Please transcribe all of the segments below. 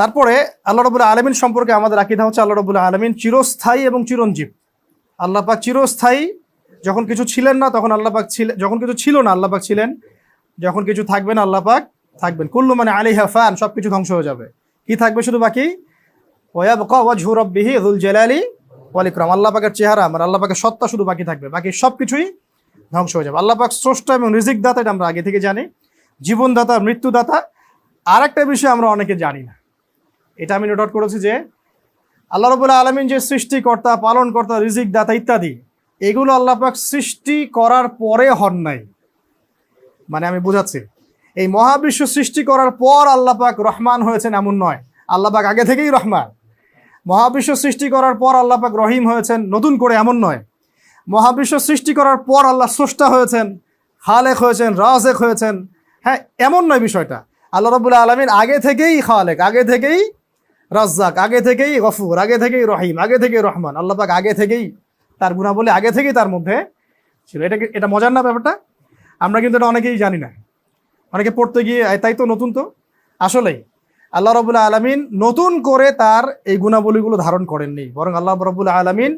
তারপরে আল্লাহ রাব্বুল আলামিন সম্পর্কে আমাদের আকীদা হচ্ছে আল্লাহ রাব্বুল আলামিন চিরস্থায়ী এবং চিরঞ্জীব। আল্লাহ পাক চিরস্থায়ী, যখন কিছু ছিলেন না তখন আল্লাহ পাক ছিলেন, যখন কিছু ছিল না আল্লাহ পাক ছিলেন, যখন কিছু থাকবে না আল্লাহ পাক থাকবেন। কুল্লু মানে আলাইহা ফান, সব কিছু ধ্বংস হয়ে যাবে, কি থাকবে শুধু বাকি? ওয়ায়াবকা ওয়াজহু রাব্বিহি যুল জালালি ওয়াল ইকরাম, আল্লাহ পাকের চেহারা মানে আল্লাহ পাকের সত্তা শুধু বাকি থাকবে, বাকি সব কিছুই ধ্বংস হয়ে যাবে। আল্লাহ পাক স্রষ্টা এবং রিজিক দাতা, এটা আমরা আগে থেকে জানি, জীবনদাতা, মৃত্যুদাতা। আর একটা বিষয় আমরা অনেকে জানি না, এটা আমি নোট আউট করেছি, যে আল্লাহ রাব্বুল আলামিন যে সৃষ্টিকর্তা, পালনকর্তা, রিজিক দাতা ইত্যাদি, এগুলো আল্লাহ পাক সৃষ্টি করার পরে হন নাই। মানে আমি বুঝাচ্ছি, এই মহাবিশ্ব সৃষ্টি করার পর আল্লাহ পাক রহমান হয়েছেন এমন নয়, আল্লাহ পাক আগে থেকেই রহমান। মহাবিশ্ব সৃষ্টি করার পর আল্লাহ পাক রহিম হয়েছেন নতুন করে এমন নয়। মহাবিশ্ব সৃষ্টি করার পর আল্লাহ স্রষ্টা হয়েছেন, খালেক হয়েছেন, রাজেক হয়েছেন, হ্যাঁ এমন নয় বিষয়টা। আল্লাহ রাব্বুল আলামিন আগে থেকেই খালেক, আগে থেকেই রাজ্জাক, আগে থেকেই গফুর, আগে থেকেই রহিম, আগে থেকেই রহমান। আল্লাহ পাক আগে থেকেই তার গুণাবলী আগে থেকেই তার মধ্যে ছিল। এটা মজার না ব্যাপারটা? আমরা কিন্তু এটা অনেকেই জানি না, অনেকে পড়তে গিয়ে তাই তো নতুন। তো আসলেই আল্লাহ রাব্বুল আলামিন নতুন করে তার এই গুণাবলীগুলো ধারণ করেননি, বরং আল্লাহ রাব্বুল আলামিন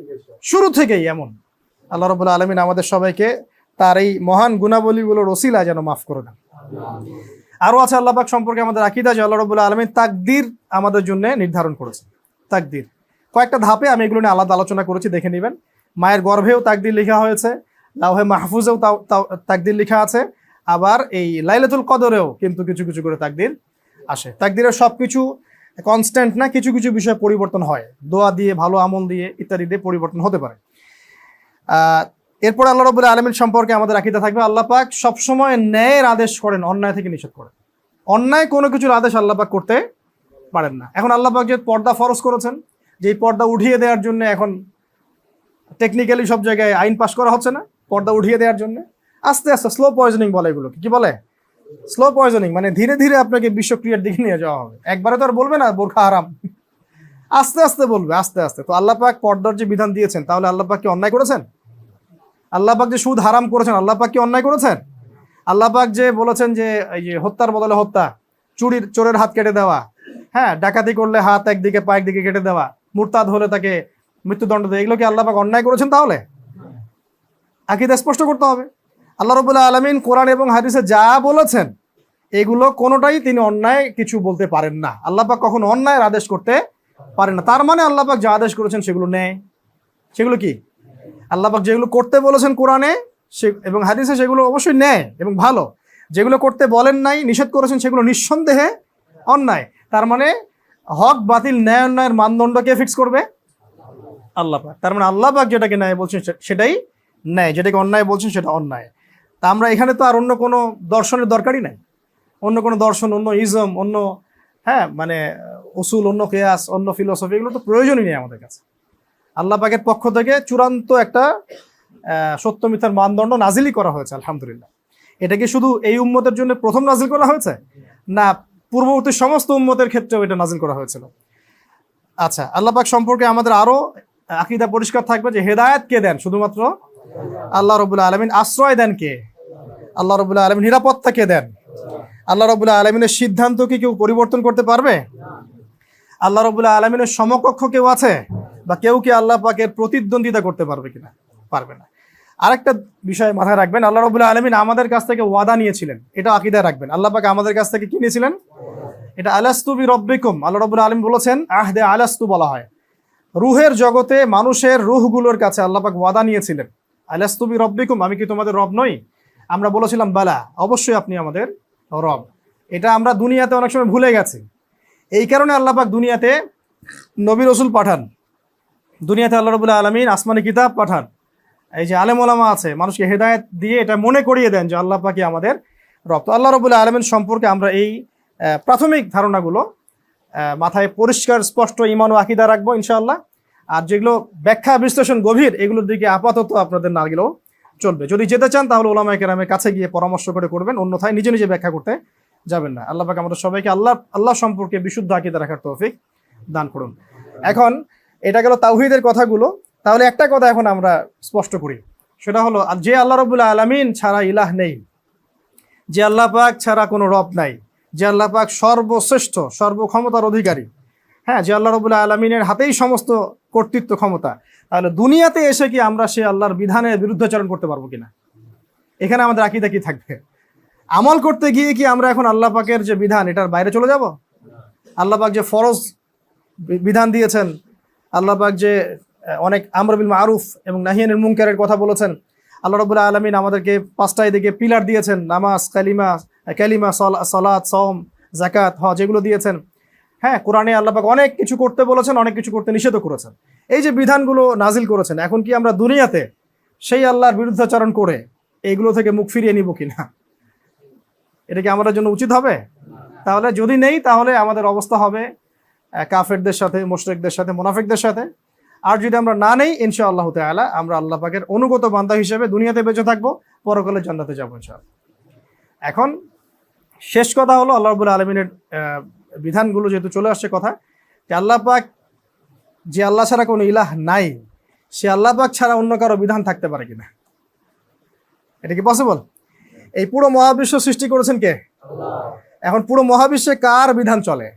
শুরু থেকেই এমন। আল্লাহ রাব্বুল আলামিন আমাদের সবাইকে তার এই মহান গুণাবলীগুলোর ওসিলা যেন মাফ করে দেন। আরও আছে আল্লাহ পাক সম্পর্কে আমাদের আকীদা যে আল্লাহ রাব্বুল আলামিন তাকদীর আমাদের জন্য নির্ধারণ করেছেন। তাকদীর কয়েকটা ধাপে, আমি এগুলো নিয়ে আলাদা আলোচনা করেছি, দেখে নেবেন। মায়ের গর্ভেও তাকদীর লেখা হয়েছে, লাওহে মাহফুজেও তাকদীর লেখা আছে, আবার এই লাইলাতুল কদরেও কিন্তু কিছু কিছু করে তাকদীর আসে। তাকদীরের সব কিছু কনস্ট্যান্ট না, কিছু কিছু বিষয় পরিবর্তন হয়, দোয়া দিয়ে, ভালো আমল দিয়ে, ইত্যাদি দিয়ে পরিবর্তন হতে পারে। এরপর আল্লাহ রাব্বুল আলামিন সম্পর্কে আমাদের আকীদা থাকবে আল্লাহ পাক সবসময় ন্যায়ের আদেশ করেন, অন্যায় থেকে নিষেধ করেন। অন্যায় কোনো কিছুর আদেশ আল্লাহ পাক করতে পারেন না। এখন আল্লাহ পাক যে পর্দা ফরজ করেছেন, যে পর্দা উঠিয়ে দেওয়ার জন্য এখন টেকনিক্যালি সব জায়গায় আইন পাস করা হচ্ছে না, পর্দা উঠিয়ে দেওয়ার জন্য আস্তে আস্তে স্লো পয়জনিং বলে এগুলোকে। কি বলে? স্লো পয়জনিং, মানে ধীরে ধীরে আপনাকে বিষক্রিয়ার দিকে নিয়ে যাওয়া হবে। একবারে তো আর বলবে না বোরখা হারাম, আস্তে আস্তে বলবে, আস্তে আস্তে। তো আল্লাহ পাক পর্দার যে বিধান দিয়েছেন, তাহলে আল্লাহ পাক কি অন্যায় করেছেন? আল্লাহ পাক যে সুদ হারাম করেছেন, আল্লাহ পাক কি অন্যায় করেছেন? আল্লাহ পাক যে বলেছেন যে এই যে হত্যার বদলে হত্যা, চোরের হাত কেটে দেওয়া, হ্যাঁ ডাকাতি করলে হাত একদিকে পা একদিকে কেটে দেওয়া, মুরতাদ হলে তাকে মৃত্যুদণ্ড দেয়, এগুলো কি আল্লাহ পাক অন্যায় করেছেন? তাহলে আকীদা স্পষ্ট করতে হবে। আল্লাহ রাব্বুল আলামিন কোরআন এবং হাদিসে যা বলেছেন এগুলো কোনোটাই তিনি অন্যায় কিছু বলতে পারেন না। আল্লাহ পাক কখনো অন্যায়ের আদেশ করতে পারেন না। তার মানে আল্লাহ পাক যা আদেশ করেছেন সেগুলো ন্যায়। সেগুলো কি? আল্লাহ পাক যেগুলো করতে বলেছেন কোরআনে এবং হাদিসে, সেগুলো অবশ্যই ন্যায় এবং ভালো। যেগুলো করতে বলেন নাই, নিষেধ করেছেন, সেগুলো নিঃসন্দেহে অন্যায়। তার মানে হক বাতিল, ন্যায় অন্যায়ের মানদণ্ড কে ফিক্স করবে? আল্লাহ পাক। তার মানে আল্লাহ পাক যেটাকে ন্যায় বলছেন সেটাই ন্যায়, যেটাকে অন্যায় বলছেন সেটা অন্যায়। তা আমরা এখানে তো আর অন্য কোনো দর্শনের দরকারই নাই, অন্য কোনো দর্শন, অন্য ইজম, অন্য মানে উসুল, অন্য কিয়াস, অন্য ফিলোসফি, এগুলো তো প্রয়োজনই নেই আমাদের কাছে। আল্লাহ পাকের পক্ষ থেকে চূড়ান্ত একটা সত্য মিথ্যার মানদণ্ড নাজিলই করা হয়েছে, আলহামদুলিল্লাহ। এটা কি শুধু এই উম্মতের জন্য প্রথম নাজিল করা হয়েছে? না, পূর্ববর্তী সমস্ত উম্মতের ক্ষেত্রেও এটা নাজিল করা হয়েছিল। আচ্ছা, আল্লাহ পাক সম্পর্কে আমাদের আরো আকীদা পরিষ্কার থাকবে যে হেদায়েত কে দেন? শুধুমাত্র আল্লাহ রাব্বুল আলামিন। আশ্রয় দেন কে? আল্লাহ রাব্বুল আলামিন। নিরাপত্তা কে দেন? আল্লাহ রাব্বুল আলামিনের সিদ্ধান্ত কি কেউ পরিবর্তন করতে পারবে? আল্লাহ রাব্বুল আলামিনের সমকক্ষ কেউ আছে? বা কেউ কি আল্লাহ পাকের প্রতিদ্বন্দ্বিতা করতে পারবে কিনা? পারবে না। আরেকটা বিষয় মাথায় রাখবেন, আল্লাহ রাব্বুল আলামিন আমাদের কাছ থেকে ওয়াদা নিয়েছিলেন, এটা আকীদায় রাখবেন। আল্লাহ পাক আমাদের কাছ থেকে কি নিয়েছিলেন? এটা আলাস্তু বিরব্বিকুম, আল্লাহ রাব্বুল আলামিন বলেছেন, আহদে আলাস্তু বলা হয়। রুহের জগতে মানুষের রুহগুলোর কাছে আল্লাহ পাক ওয়াদা নিয়েছিলেন, আলাস্তু বিরব্বিকুম, আমি কি তোমাদের রব নই? আমরা বলেছিলাম বালা, অবশ্যই আপনি আমাদের রব। এটা আমরা দুনিয়াতে অনেক সময় ভুলে গেছি। এই কারণে আল্লাহ পাক দুনিয়াতে নবী রাসূল পাঠান, দুনিয়াতে আল্লাহ রাব্বুল আলামিন আসমানি কিতাব পাঠান, এই যে আলেম ওলামা আছে, মানুষকে হেদায়েত দিয়ে এটা মনে করিয়ে দেন যে আল্লাহ পাকই আমাদের রব। তো আল্লাহ রাব্বুল আলামিন সম্পর্কে আমরা এই প্রাথমিক ধারণাগুলো মাথায় পরিষ্কার স্পষ্ট ঈমান ও আকীদা রাখবো ইনশাআল্লাহ। আর যেগুলো ব্যাখ্যা বিশ্লেষণ গভীর, এগুলোর দিকে আপাতত আপনাদের না গেলেও চলবে। যদি যেতে চান তাহলে উলামায়ে কেরামের কাছে গিয়ে পরামর্শ করে করবেন, অন্যথায় নিজে নিজে ব্যাখ্যা করতে যাবেন না। আল্লাহ পাক আমাদের সবাইকে আল্লাহ সম্পর্কে বিশুদ্ধ আকীদা রাখার তৌফিক দান করুন। এখন এটা গেল তাওহীদের কথাগুলো। তাহলে একটা কথা এখন আমরা স্পষ্ট করি, সেটা হলো যে আল্লাহ রাব্বুল আলামিন ছাড়া ইলাহ নেই, যে আল্লাহ পাক ছাড়া কোনো রব নাই, যে আল্লাহ পাক সর্বশ্রেষ্ঠ, সর্বক্ষমতার অধিকারী, হ্যাঁ, যে আল্লাহ রাব্বুল আলামিনের হাতেই সমস্ত কর্তৃত্ব ক্ষমতা, তাহলে দুনিয়াতে এসে কি আমরা সে আল্লাহর বিধানের বিরুদ্ধাচরণ করতে পারবো কিনা? এখানে আমাদের আকীদা কি থাকবে? আমল করতে গিয়ে কি আমরা এখন আল্লাহ পাকের যে বিধান এটার বাইরে চলে যাব? আল্লাহ পাক যে ফরজ বিধান দিয়েছেন, আল্লাহ পাক যে অনেক আমর বিল মারুফ এবং নাহি আনিল মুনকারের কথা বলেছেন, আল্লাহ রাব্বুল আলামিন আমাদেরকে 5টা দিকে পিলার দিয়েছেন, নামাজ, কালিমা, সালাত, সওম, যাকাত, হজ, এগুলো দিয়েছেন। হ্যাঁ, কোরআনে আল্লাহ পাক অনেক কিছু করতে বলেছেন, অনেক কিছু করতে নিষেধ করেছেন। এই যে বিধানগুলো নাজিল করেছেন, এখন কি আমরা দুনিয়াতে সেই আল্লাহর বিরুদ্ধাচরণ করে এইগুলো থেকে মুখ ফিরিয়ে নিব কিনা? এটা কি আমাদের জন্য উচিত হবে? তাহলে যদি নেই, তাহলে আমাদের অবস্থা হবে কাফেরদের সাথে, মুশরিকদের সাথে, মুনাফিকদের সাথে। আর যদি আমরা না নেই, ইনশাআল্লাহ তাআলা আমরা আল্লাহ পাকের অনুগত বান্দা হিসেবে দুনিয়াতে বেঁচে থাকবো, পরকালে জান্নাতে যাবো ইনশাআল্লাহ। এখন শেষ কথা হলো, আল্লাহ রাব্বুল আলামিনের বিধানগুলো যেহেতু চলে আসছে কথা, যে আল্লাহ পাক, যে আল্লাহ ছাড়া কোনো ইলাহ নাই, সে আল্লাহ পাক ছাড়া অন্য কারো বিধান থাকতে পারে কিনা? এটা কি পসিবল? এই পুরো মহাবিশ্ব সৃষ্টি করেছেন কে? এখন পুরো মহাবিশ্বে কার বিধান চলে?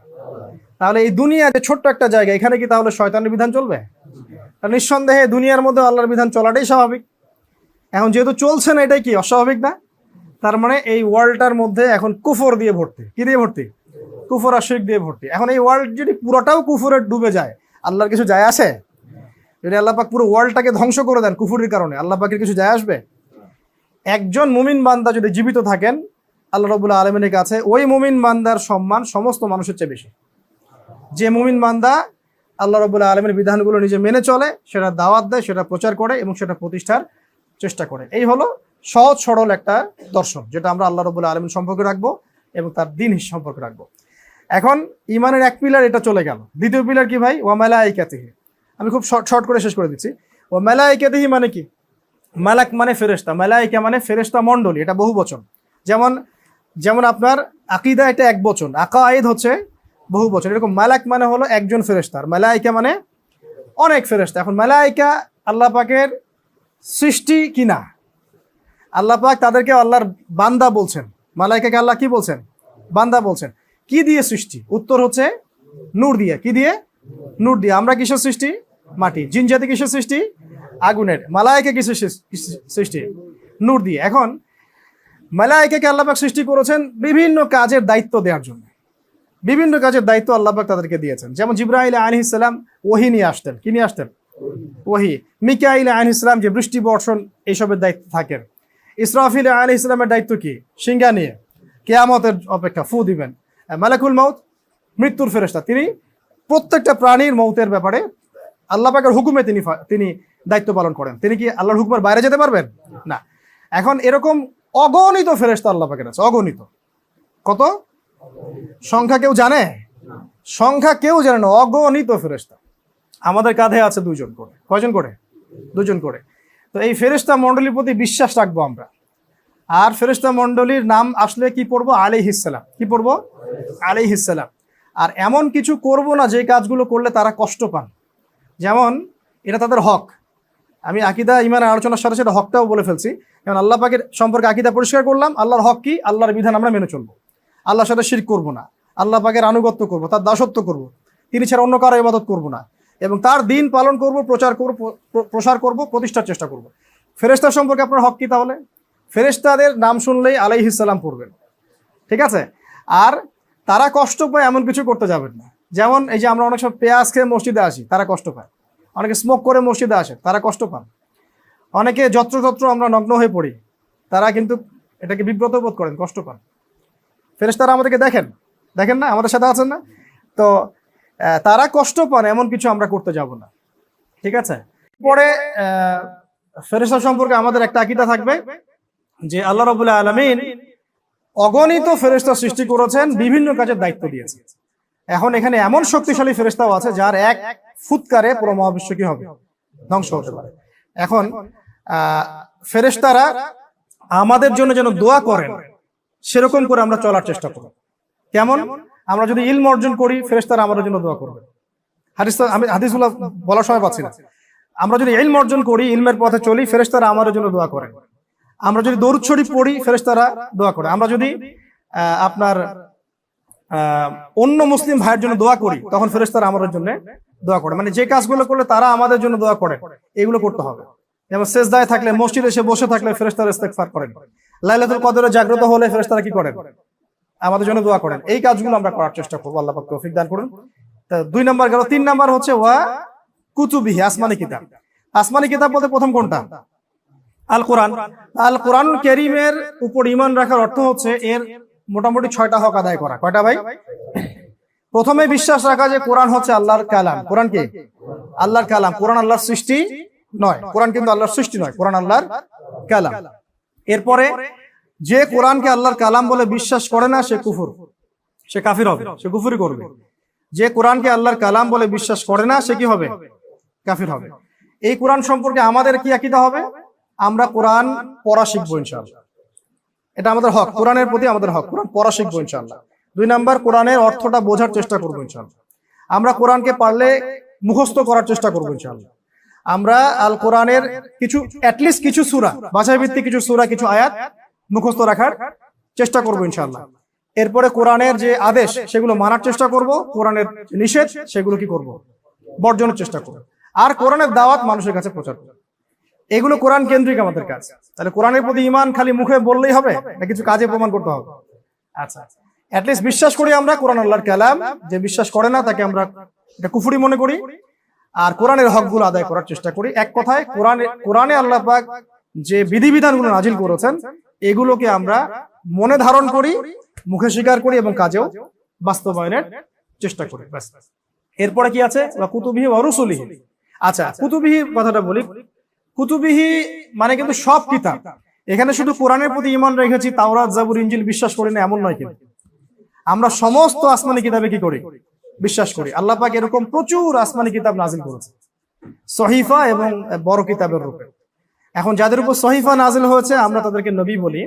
তাহলে এই দুনিয়াতে ছোট্ট একটা জায়গা, এখানে কি তাহলে শয়তানের বিধান চলবে? নিঃসন্দেহে দুনিয়ার মধ্যে আল্লাহর বিধান চলাটাই স্বাভাবিক। এখন যেহেতু চলছে না, এটাই কি অস্বাভাবিক না? তার মানে এই ওয়ার্ল্ডটার মধ্যে এখন কুফর দিয়ে ভর্তি। কি দিয়ে ভর্তি? কুফর আর শিরক দিয়ে ভর্তি। এখন এই ওয়ার্ল্ড যদি পুরোটাও কুফরে ডুবে যায়, আল্লাহর কিছু যায় আসে? যদি আল্লাহ পাক পুরো ওয়ার্ল্ডটাকে ধ্বংস করে দেন কুফরের কারণে, আল্লাহ পাকের কিছু যায় আসবে? একজন মুমিন বান্দা যদি জীবিত থাকেন, আল্লাহ রাব্বুল আলামিনের কাছে ওই মুমিন বান্দার সম্মান সমস্ত মানুষের চেয়ে বেশি। যে মুমিন বান্দা আল্লাহ রাব্বুল আলামিনের বিধানগুলো নিজে মেনে চলে, সেটা দাওয়াত দেয়, সেটা প্রচার করে এবং সেটা প্রতিষ্ঠার চেষ্টা করে। এই হলো সহজ সরল একটা দর্শন, যেটা আমরা আল্লাহ রাব্বুল আলামিন সম্পর্কে রাখবো এবং তার দ্বীন সম্পর্কে রাখবো। এখন ইমানের এক পিলার এটা চলে গেল। দ্বিতীয় পিলার কি ভাই? ওয়া মালাইকাতিহি। আমি খুব শর্ট করে শেষ করে দিচ্ছি। ওয়া মালাইকাতিহি মানে কি? মালাক মানে ফেরেশতা, মালাইকা মানে ফেরেশতা মণ্ডলী, এটা বহু বচন। যেমন আপনার আকীদা এটা এক বচন, আকায়েদ হচ্ছে বহু বচন। এরকম মালাক মানে হলো একজন ফেরেশতা, মালাইকা মানে অনেক ফেরেশতা। এখন মালাইকা আল্লাহ পাকের সৃষ্টি কিনা? আল্লাহ পাক তাদেরকে আল্লাহর বান্দা বলছেন। মালাইকাকে আল্লাহ কি বলছেন? বান্দা বলছেন। কি দিয়ে সৃষ্টি? উত্তর হচ্ছে নূর দিয়ে। কি দিয়ে? নূর দিয়ে। আমরা কিসের সৃষ্টি? মাটি। জিন জাতি কিসের সৃষ্টি? আগুনের। মালাইকা কিসের সৃষ্টি? নূর দিয়ে। এখন মালাইকাকে আল্লাহ পাক সৃষ্টি করেছেন বিভিন্ন কাজের দায়িত্ব দেওয়ার জন্য। বিভিন্ন কাজের দায়িত্ব আল্লাহ পাক তাদেরকে দিয়েছেন। যেমন জিবরাইল আলাইহিস সালাম ওহী নিয়ে আসতেন। কি নিয়ে আসতেন? ওহী। মিকাইল আলাইহিস সালাম যে বৃষ্টি বর্ষণ এইসবের দায়িত্ব থাকেন। ইসরাফিল আলাইহিস সালামের দায়িত্ব কি? সিংহা নিয়ে কিয়ামতের অপেক্ষা ফু দিবেন। মালাকুল মাউত মৃত্যুর ফেরেশতা, তিনি প্রত্যেকটা প্রাণীর মৌতের ব্যাপারে আল্লাহ পাকের হুকুমে তিনি দায়িত্ব পালন করেন। তিনি কি আল্লাহর হুকুমের বাইরে যেতে পারবেন? না। এখন এরকম অগণিত ফেরেশতা আল্লাহ পাকের আছে, অগণিত। কত? সংখ্যা কেউ জানে? সংখ্যা কেউ জানে না, অগণিত ফেরেশতা। আমাদের কাঁধে আছে 2 জন করে। কয়জন করে? 2 জন করে। তো এই ফেরেশতা মণ্ডলীর প্রতি বিশ্বাস রাখবো আমরা। আর ফেরেশতা মণ্ডলীর নাম আসলে কি পড়বো? আলাইহিস সালাম। কি পড়বো? আলাইহিস সালাম। আর এমন কিছু করব না যে কাজগুলো করলে তারা কষ্ট পান। যেমন এটা তাদের হক। আমি আকীদা ঈমানের আলোচনার সাথে সাথে হকটাও বলে ফেলছি। যেমন আল্লাহ পাকের সম্পর্কে আকীদা পরিষ্কার করলাম। আল্লাহর হক কি? আল্লাহর বিধান আমরা মেনে চলবো, আল্লাহর সাথে শিরক করব না, আল্লাহ পাকের আনুগত্য করব, তার দাসত্ব করব, তিনি ছাড়া অন্য কারো ইবাদত করব না, এবং তার দিন পালন করব, প্রসার করব, প্রতিষ্ঠার চেষ্টা করব। ফেরেশতা সম্পর্কে আপনার হক কি? তাহলে ফেরেশতাদের নাম শুনলেই আলাইহিস সালাম পড়বেন, ঠিক আছে? আর তারা কষ্ট পায় এমন কিছু করতে যাবেন না। যেমন এই যে আমরা অনেক সময় পেঁয়াজ খেয়ে মসজিদে আসি, তারা কষ্ট পায়। অনেকে স্মোক করে মসজিদে আসে, তারা কষ্ট পান। অনেকে যত্রতত্র আমরা নগ্ন হয়ে পড়ি, তারা কিন্তু এটাকে বিব্রত বোধ করেন, কষ্ট পান। ফেরেশতারা আমাদেরকে দেখেন না, আমাদের সাথে আছেন না? তো তারা কষ্ট পান এমন কিছু আমরা করতে যাব না, ঠিক আছে? পরে ফেরেশতা সম্পর্কে আমাদের একটা আকীদা থাকবে যে আল্লাহ রাব্বুল আলামিন অগণিত ফেরেশতা সৃষ্টি করেছেন, বিভিন্ন কাজের দায়িত্ব দিয়েছেন। এখন এখানে এমন শক্তিশালী ফেরেশতাও আছে যার এক ফুৎকারে পুরো মহাবিশ্ব কি হবে? ধ্বংস হতে পারে। এখন ফেরেশতারা আমাদের জন্য যেন দোয়া করেন, সেরকম করে আমরা চলার চেষ্টা করব। কেমন? আমরা যদি ইলম অর্জন করি, ফেরেশতারা আমাদের জন্য দোয়া করবে। আমি হাদিসগুলো বলার সময় পাচ্ছি না। আমরা যদি ইলম অর্জন করি, ইলমের পথে চলি, ফেরেশতারা আমাদের জন্য দোয়া করেন। আমরা যদি দরুদ শরীফ পড়ি, ফেরেশতারা দোয়া করে। আমরা যদি আপনার অন্য মুসলিম ভাইয়ের জন্য দোয়া করি, তখন ফেরেশতারা আমাদের জন্য দোয়া করে। মানে যে কাজগুলো করলে তারা আমাদের জন্য দোয়া করে, এগুলো করতে হবে। যেমন সেজদায় থাকলে, মসজিদে এসে বসে থাকলে ফেরেশতারা ইস্তেগফার করেন। লাইলাতুল কদরে জাগ্রত হলে ফেরেশতারা কি করেন? আমাদের জন্য দোয়া করেন। এই কাজগুলো আমরা করার চেষ্টা করবো, আল্লাহ পাক তৌফিক দান করুন। 2 নাম্বার গেল। 3 নাম্বার হচ্ছে ওয়া কুতুবিহি, আসমানি কিতাব। আসমানি কিতাব বলতে প্রথম কোনটা? আল কোরআন। আল কোরআনুল কারীমের উপর ঈমান রাখার অর্থ হচ্ছে এর মোটামুটি 6টা হক আদায় করা। কয়টা ভাই? প্রথমে বিশ্বাস রাখা যে কোরআন হচ্ছে আল্লাহর কালাম। কোরআন কি? আল্লাহর কালাম। কোরআন আল্লাহর সৃষ্টি নয়। কোরআন কিন্তু আল্লাহর সৃষ্টি নয়, কোরআন আল্লাহর কালাম। এরপরে যে কোরআনকে আল্লাহর কালাম বলে বিশ্বাস করে না, সে কুফর, সে কাফির হবে, সে কুফরি করবে। যে কোরআনকে আল্লাহর কালাম বলে বিশ্বাস করে না, সে কি হবে? কাফির হবে। এই কোরআন সম্পর্কে আমাদের কি আকীদা হবে? আমরা কোরআন পড়া শিখবো ইনশাআল্লাহ, এটা আমাদের হক। কোরআনের প্রতি আমাদের হক, কোরআন পড়া শিখবো ইনশাআল্লাহ। 2 নাম্বার, কোরআনের অর্থটা বোঝার চেষ্টা করবো ইনশাআল্লাহ। আমরা কোরআনকে পারলে মুখস্থ করার চেষ্টা করবো ইনশাআল্লাহ। আমরা আল কোরআনের কিছু অ্যাটলিস্ট কিছু সূরা, ভাষা ভিত্তিক কিছু সূরা, কিছু আয়াত মুখস্থ রাখার চেষ্টা করবো ইনশাআল্লাহ। এরপরে কোরআনের যে আদেশ সেগুলো মানার চেষ্টা করব, কোরআনের নিষেধ সেগুলো কি করব? বর্জনের চেষ্টা করব। আর কোরআনের দাওয়াত মানুষের কাছে প্রচার করব। এগুলো কোরআন কেন্দ্রিক আমাদের কাজ। তাহলে কোরআনের প্রতি ঈমান খালি মুখে বললেই হবে না, কিছু কাজে প্রমাণ করতে হবে। আচ্ছা, অ্যাটলিস্ট বিশ্বাস করি আমরা কোরআন আল্লাহর কালাম। যে বিশ্বাস করে না তাকে আমরা এটা কুফরি মনে করি। আর কোরআনের হকগুলো আদায় করার চেষ্টা করি। এক কথায় কোরআনে আল্লাহ পাক যে বিধিবিধানগুলো নাজিল করেছেন এগুলোকে আমরা মনে ধারণ করি, মুখে স্বীকার করি এবং কাজেও বাস্তবায়নের চেষ্টা করি। এরপরে কি আছে? কুতুবিহি ওয়া রুসুলিহি। আচ্ছা, কুতুবিহি কথাটা বলি। কুতুবিহি মানে কিন্তু সব কিতাব। এখানে শুধু কোরআনের প্রতি ঈমান রেখেছি, তাওরাত, জাবুর, ইনজিল বিশ্বাস করি না এমন নয়। কিন্তু আমরা সমস্ত আসমানি কিতাবে কি করি? বিশ্বাস করি। আল্লাহ পাক এরকম প্রচুর আসমানি কিতাব নাজিল করেছে, সহিফা এবং বড় কিতাবের রূপে। এখন যাদের উপর সহিফা নাজিল হয়েছে আমরা তাদেরকে নবী বলি।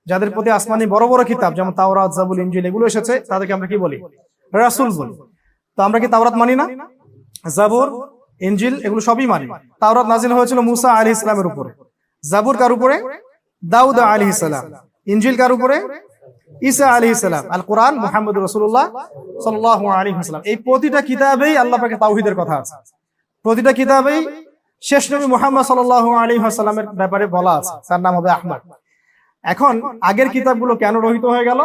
যাদের প্রতি আসমানি বড় বড় কিতাব যেমন তাওরাত, জাবুর, ইনজিল এগুলো এসেছে তাদেরকে আমরা কি বলি? রাসূল বলি। তো আমরা কি তাওরাত মানি না? জাবুর, ইনজিল এগুলো সবই মানি। তাওরাত নাজিল হয়েছিল মুসা আলাইহিস সালামের উপরে। জাবুর কার উপরে? দাউদ আলাইহিস সালাম। ইনজিল কার উপরে? ঈসা আলাইহিস সালাম। আল কোরআন মুহাম্মদুর রাসূলুল্লাহ সাল্লাল্লাহু আলাইহি ওয়াসাল্লাম। এই প্রতিটা কিতাবেই আল্লাহ পাকের তাওহীদের কথা আছে। প্রতিটা কিতাবেই শেষ নবী মুহাম্মদ সাল্লাল্লাহু আলাইহি ওয়াসাল্লামের ব্যাপারে বলা আছে, তার নাম হবে আহমদ। এখন আগের কিতাবগুলো কেন রহিত হয়ে গেল?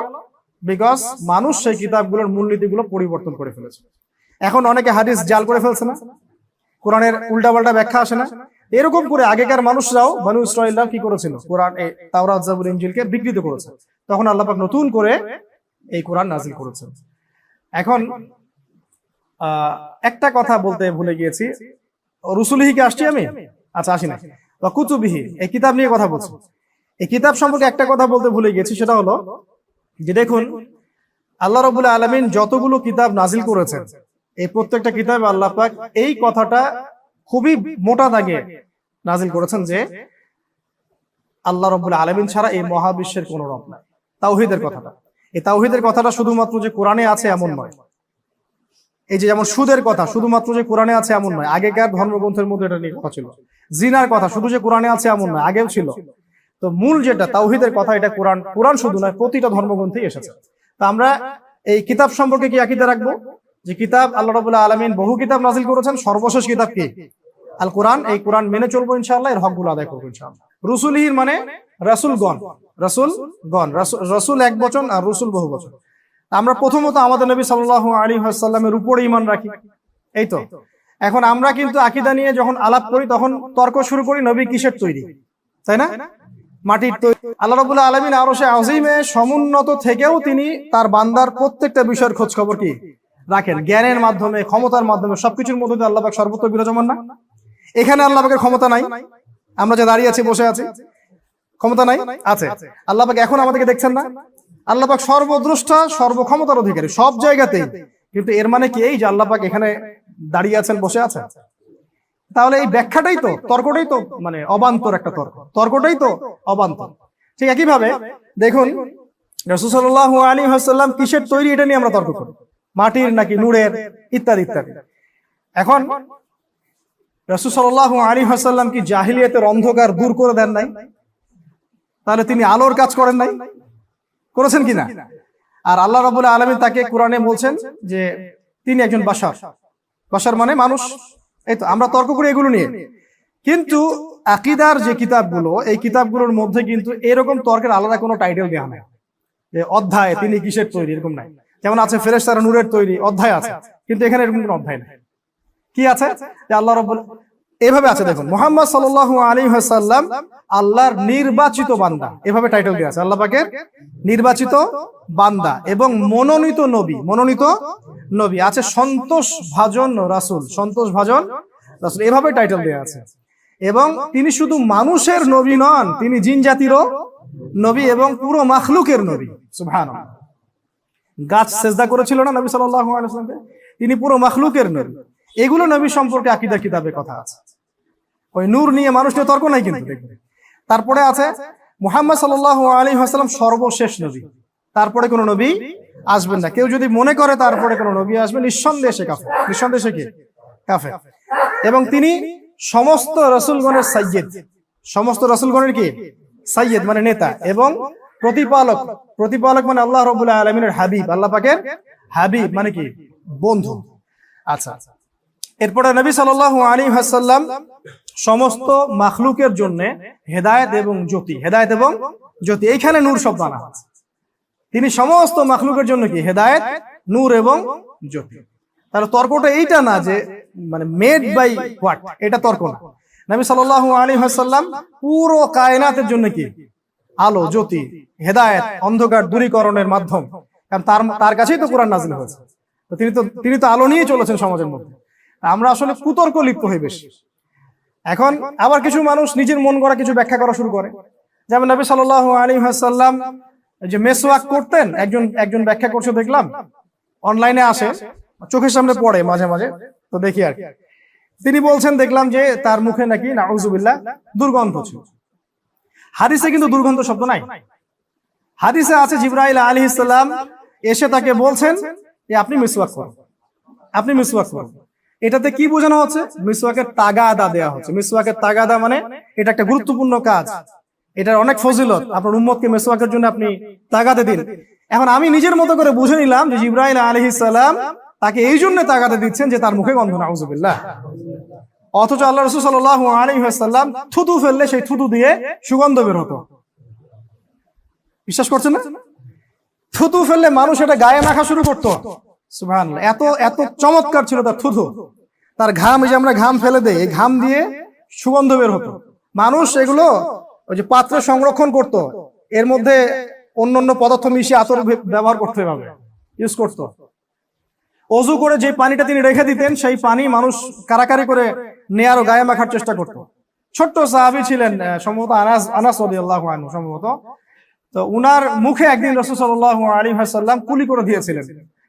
বিকজ মানুষ সেই কিতাবগুলোর মূলনীতিগুলো পরিবর্তন করে ফেলেছে। এখন অনেকে হাদিস জাল করে ফেলছে না, কোরআনের উল্টাপাল্টা ব্যাখ্যা আসে না। এরকম করে আগেকার মানুষরাও, বনু ইসরাঈলরা কি করেছিল? কোরআন, তাওরাত, জাবুর, ইনজিলকে বিকৃত করেছে। তখন আল্লাহ পাক নতুন করে এই কোরআন নাজিল করেছেন। এখন একটা কথা বলতে ভুলে গিয়েছি, রুসুলিহিকে আসছি আমি। আচ্ছা, আসি না। কুতুবিহি, এই কিতাব নিয়ে কথা বলছি। এই কিতাব সম্পর্কে একটা কথা বলতে ভুলে গিয়েছি, সেটা হলো যে দেখুন আল্লাহ রাব্বুল আলামিন যতগুলো কিতাব নাজিল করেছেন এই প্রত্যেকটা কিতাবে আল্লাহ পাক এই কথাটা খুবই মোটা দাগে নাজিল করেছেন যে আল্লাহ রাব্বুল আলামিন ছাড়া এই মহাবিশ্বের কোনো রব নাই। তাওহীদের কথাটা, এই তাওহীদের কথাটা শুধুমাত্র যে কোরআনে আছে এমন নয়। এই যে যেমন সুদের কথা শুধুমাত্র যে কোরআনে আছে এমন নয়, আগেকার ধর্মগ্রন্থের মধ্যে এটা নিয়ে কথা ছিল। জিনার কথা শুধু যে কোরআনে আছে এমন নয়, আগেও ছিল। তো মূল যেটা তাওহীদের কথা, এটা কোরআন শুধু নয়, প্রতিটা ধর্মগ্রন্থেই এসেছে। তো আমরা এই কিতাব সম্পর্কে কি আকীদা রাখবো? যে কিতাব আল্লাহ রাব্বুল আলামিন বহু কিতাব নাজিল করেছেন, সর্বশেষ কিতাব কি? আল কোরআন। এই কোরআন মেনে চলবো ইনশাআল্লাহ, এর হকগুলো আদায় করবো ইনশাআল্লাহ। রুসুলিহির মানে রাসূলগণ, রাসূল এক বচন আর রসুল বহু বচন। আমরা প্রথমত আমাদের নবী সাল্লাল্লাহু আলাইহি ওয়াসাল্লামের উপরে ঈমান রাখি, এই তো। এখন আমরা কিন্তু আকীদা নিয়ে যখন আলাপ করি তখন তর্ক শুরু করি নবী কিসের তৈরি, তাই না? মাটির তৈরি। আল্লাহ রাব্বুল আলামিন আরশে আযীমে সমুন্নত থেকেও তিনি তার বান্দার প্রত্যেকটা বিষয়ের খোঁজ খবর কি রাখেন, জ্ঞানের মাধ্যমে, ক্ষমতার মাধ্যমে, সবকিছুর মধ্যে দিয়ে আল্লাহ পাক সর্বত্র বিরাজমান না? এখানে আল্লাহ পাকের ক্ষমতা নাই? আমরা যে দাঁড়িয়ে আছি, বসে আছি, ক্ষমতা নাই? আছে। আল্লাহ পাক এখন আমাদেরকে দেখছেন না? আল্লাহ পাক সর্বদ্রষ্টা, সর্বক্ষমতার অধিকারী সব জায়গাতেই। কিন্তু এর মানে কি এই যে আল্লাহ পাক এখানে দাঁড়িয়ে আছেন, বসে আছেন? তাহলে এই ব্যাখ্যাটাই তো, তর্কটাই তো মানে অবান্তর একটা তর্কটাই তো অবান্তর। ঠিক একই ভাবে দেখুন রাসূল সাল্লাল্লাহু আলাইহি ওয়াসাল্লাম কিসের তৈরি এটা নিয়ে আমরা তর্ক করি, মাটির নাকি নূরের, ইত্যাদি ইত্যাদি। এখন রাসূল সাল্লাল্লাহু আলাইহি ওয়াসাল্লাম কি জাহিলিয়াতের অন্ধকার দূর করে দেন নাই? তাহলে তিনি আলোর কাজ করেন নাই? করেছেন কিনা? আর আল্লাহ রাব্বুল আলামিন তাকে কোরআনে বলছেন যে তিনি একজন বাশার। বাশার মানে মানুষ। এই তো আমরা তর্ক করি এগুলো নিয়ে, কিন্তু আকীদার যে কিতাবগুলো, এই কিতাবগুলোর মধ্যে কিন্তু এরকম তর্কের আলাদা কোনো টাইটেল দেওয়া নাই যে অধ্যায় তিনি কিসের তৈরি, এরকম নাই। যেমন আছে ফেরেশতারা নূরের তৈরি, অধ্যায় আছে, কিন্তু এখানে এরকম কোনো অধ্যায় নাই। কি আছে যে আল্লাহ রাব্বুল এভাবে আছে, দেখুন মুহাম্মদ সাল্লাল্লাহু আলাইহি ওয়াসাল্লাম আল্লাহর নির্বাচিত বান্দা, এভাবে টাইটেল দেওয়া আছে, আল্লাহ পাকের নির্বাচিত বান্দা এবং মনোনীত নবী। মনোনীত নবী আছে সন্তোষ ভাজন রাসূল, সন্তোষ ভাজন রাসূল, এভাবে টাইটেল দেওয়া আছে। এবং তিনি শুধু মানুষের নবী নন, তিনি জিন জাতিরও নবী এবং পুরো মাখলুকের নবী। সুবহানাল্লাহ। গাছ সেজদা করেছিল না নবী সাল্লাল্লাহু আলাইহি ওয়াসাল্লামকে, তিনি পুরো মাখলুকের নবী। এগুলো নবী সম্পর্কে আকীদা কিতাবে কথা আছে। ওই নূর নিয়ে মানুষ নিয়ে তর্ক নাই কিন্তু দেখবেন। তারপরে আছে মুহাম্মদ সাল্লাল্লাহু আলাইহি ওয়াসাল্লাম সর্বশেষ নবী, তারপরে কোনো নবী আসবেন না। কেউ যদি মনে করে তারপরে কোনো নবী আসবে, নিঃসন্দেহে সে কাফের। নিঃসন্দেহে কি কাফের। এবং তিনি সমস্ত রাসূলগণের সাইয়্যিদ, সমস্ত রাসূলগণের কি সাইয়্যিদ মানে নেতা, এবং প্রতিপালক। প্রতিপালক মানে আল্লাহ রাব্বুল আলামিনের হাবিব, আল্লাহ পাকের হাবিব মানে কি বন্ধু। আচ্ছা, এরপরে নবী সাল্লাল্লাহু আলাইহি ওয়াসাল্লাম সমস্ত মাখলুকের জন্য হেদায়েত এবং জ্যোতি, হেদায়েত এবং জ্যোতি, এইখানে নূর শব্দ আনা আছে। তিনি সমস্ত মাখলুকের জন্য কি হেদায়েত, নূর এবং জ্যোতি। তাহলে তর্কটা এইটা না যে মানে মেড বাই হোয়াট, এটা তর্ক না। নবী সাল্লাল্লাহু আলাইহি ওয়াসাল্লাম পুরো কায়নাতের জন্য কি আলো, জ্যোতি, হেদায়েত, অন্ধকার দূরীকরণের মাধ্যম, কারণ তার কাছেই তো কোরআন নাযিল হয়েছে। তো তিনি তো আলো নিয়ে চলেছেন সমাজের মধ্যে। আমরা আসলে কুতর্ক লিপ্ত হই বেশি। এখন আবার কিছু মানুষ নিজের মন গড়া কিছু ব্যাখ্যা করা শুরু করে। যেমন নবী সাল্লাল্লাহু আলাইহি ওয়াসাল্লাম যে মেসওয়াক করতেন, একজন ব্যাখ্যা করছে দেখলাম, অনলাইনে আসে, চোখের সামনে পড়ে মাঝে মাঝে, তো দেখি আর কি। তিনি বলছেন দেখলাম যে তার মুখে নাকি নাউযুবিল্লাহ দুর্গন্ধ ছিল। হাদিসে কিন্তু দুর্গন্ধ শব্দ নাই। হাদিসে আছে জিবরাইল আলাইহিস সালাম এসে তাকে বলছেন যে আপনি মিসওয়াক করুন, আপনি মিসওয়াক করুন। এটাতে কি বোঝানো হচ্ছে? মিসওয়াকের তাগাদা দেওয়া হচ্ছে। মিসওয়াকের তাগাদা মানে এটা একটা গুরুত্বপূর্ণ কাজ, এটার অনেক ফজিলত, আপনার উম্মতকে মিসওয়াকের জন্য আপনি তাগাদা দিন। এখন আমি নিজের মতো করে বুঝে নিলাম যে জিবরাইল আলাইহিস সালাম তাকে এই জন্য তাগাদা দিচ্ছেন যে তার মুখে গন্ধ, নাউযুবিল্লাহ। অথচ আল্লাহ রাসূল সাল্লাল্লাহু আলাইহি ওয়াসাল্লাম থুতু ফেললে সেই থুতু দিয়ে সুগন্ধ বের হতো। বিশ্বাস করছেন না? থুতু ফেললে মানুষ এটা গায়ে মাখা শুরু করতো। সুবহানাল্লাহ, এত এত চমৎকার ছিল তার থুতু। তার ঘাম, এই যে আমরা ঘাম ফেলে দেই, এই ঘাম দিয়ে সুগন্ধ বের হতো। মানুষ এগুলো ওই যে পাত্রে সংরক্ষণ করত, এর মধ্যে অন্য পদার্থ মিশিয়ে আতর ব্যবহার করতে হবে, ইউজ করত। অজু করে যে পানিটা তিনি রেখে দিতেন, সেই পানি মানুষ কারাকারি করে নেয়ার ও গায়ে মাখার চেষ্টা করত। ছোট্ট সাহাবী ছিলেন সম্ভবত আনাস রাদিয়াল্লাহু আনহু সম্ভবত, তো উনার মুখে একদিন রাসূল সাল্লাল্লাহু আলাইহি ওয়াসাল্লাম কুলি করে দিয়েছিলেন।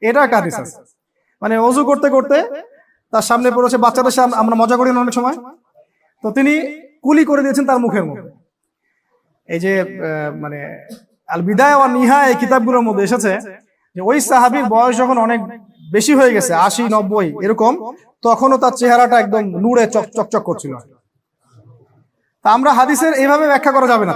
এটা হাদিস আছে, মানে অজু করতে করতে তার সামনে পড়েছে, বাচ্চাদের সামনে আমরা মজা করি না অনেক সময়, তো তিনি কুলি করে দিয়েছেন তার মুখের মধ্যে। এই যে মানে আল বিদায়া ওয়ান নিহায়া এই কিতাবগুলোর মধ্যে এসেছে যে ওই সাহাবীর বয়স যখন অনেক বেশি হয়ে গেছে, 80-90 এরকম, তখনও তার চেহারাটা একদম নূরে চকচক করছিল। তা আমরা হাদিসের এইভাবে ব্যাখ্যা করা যাবে না।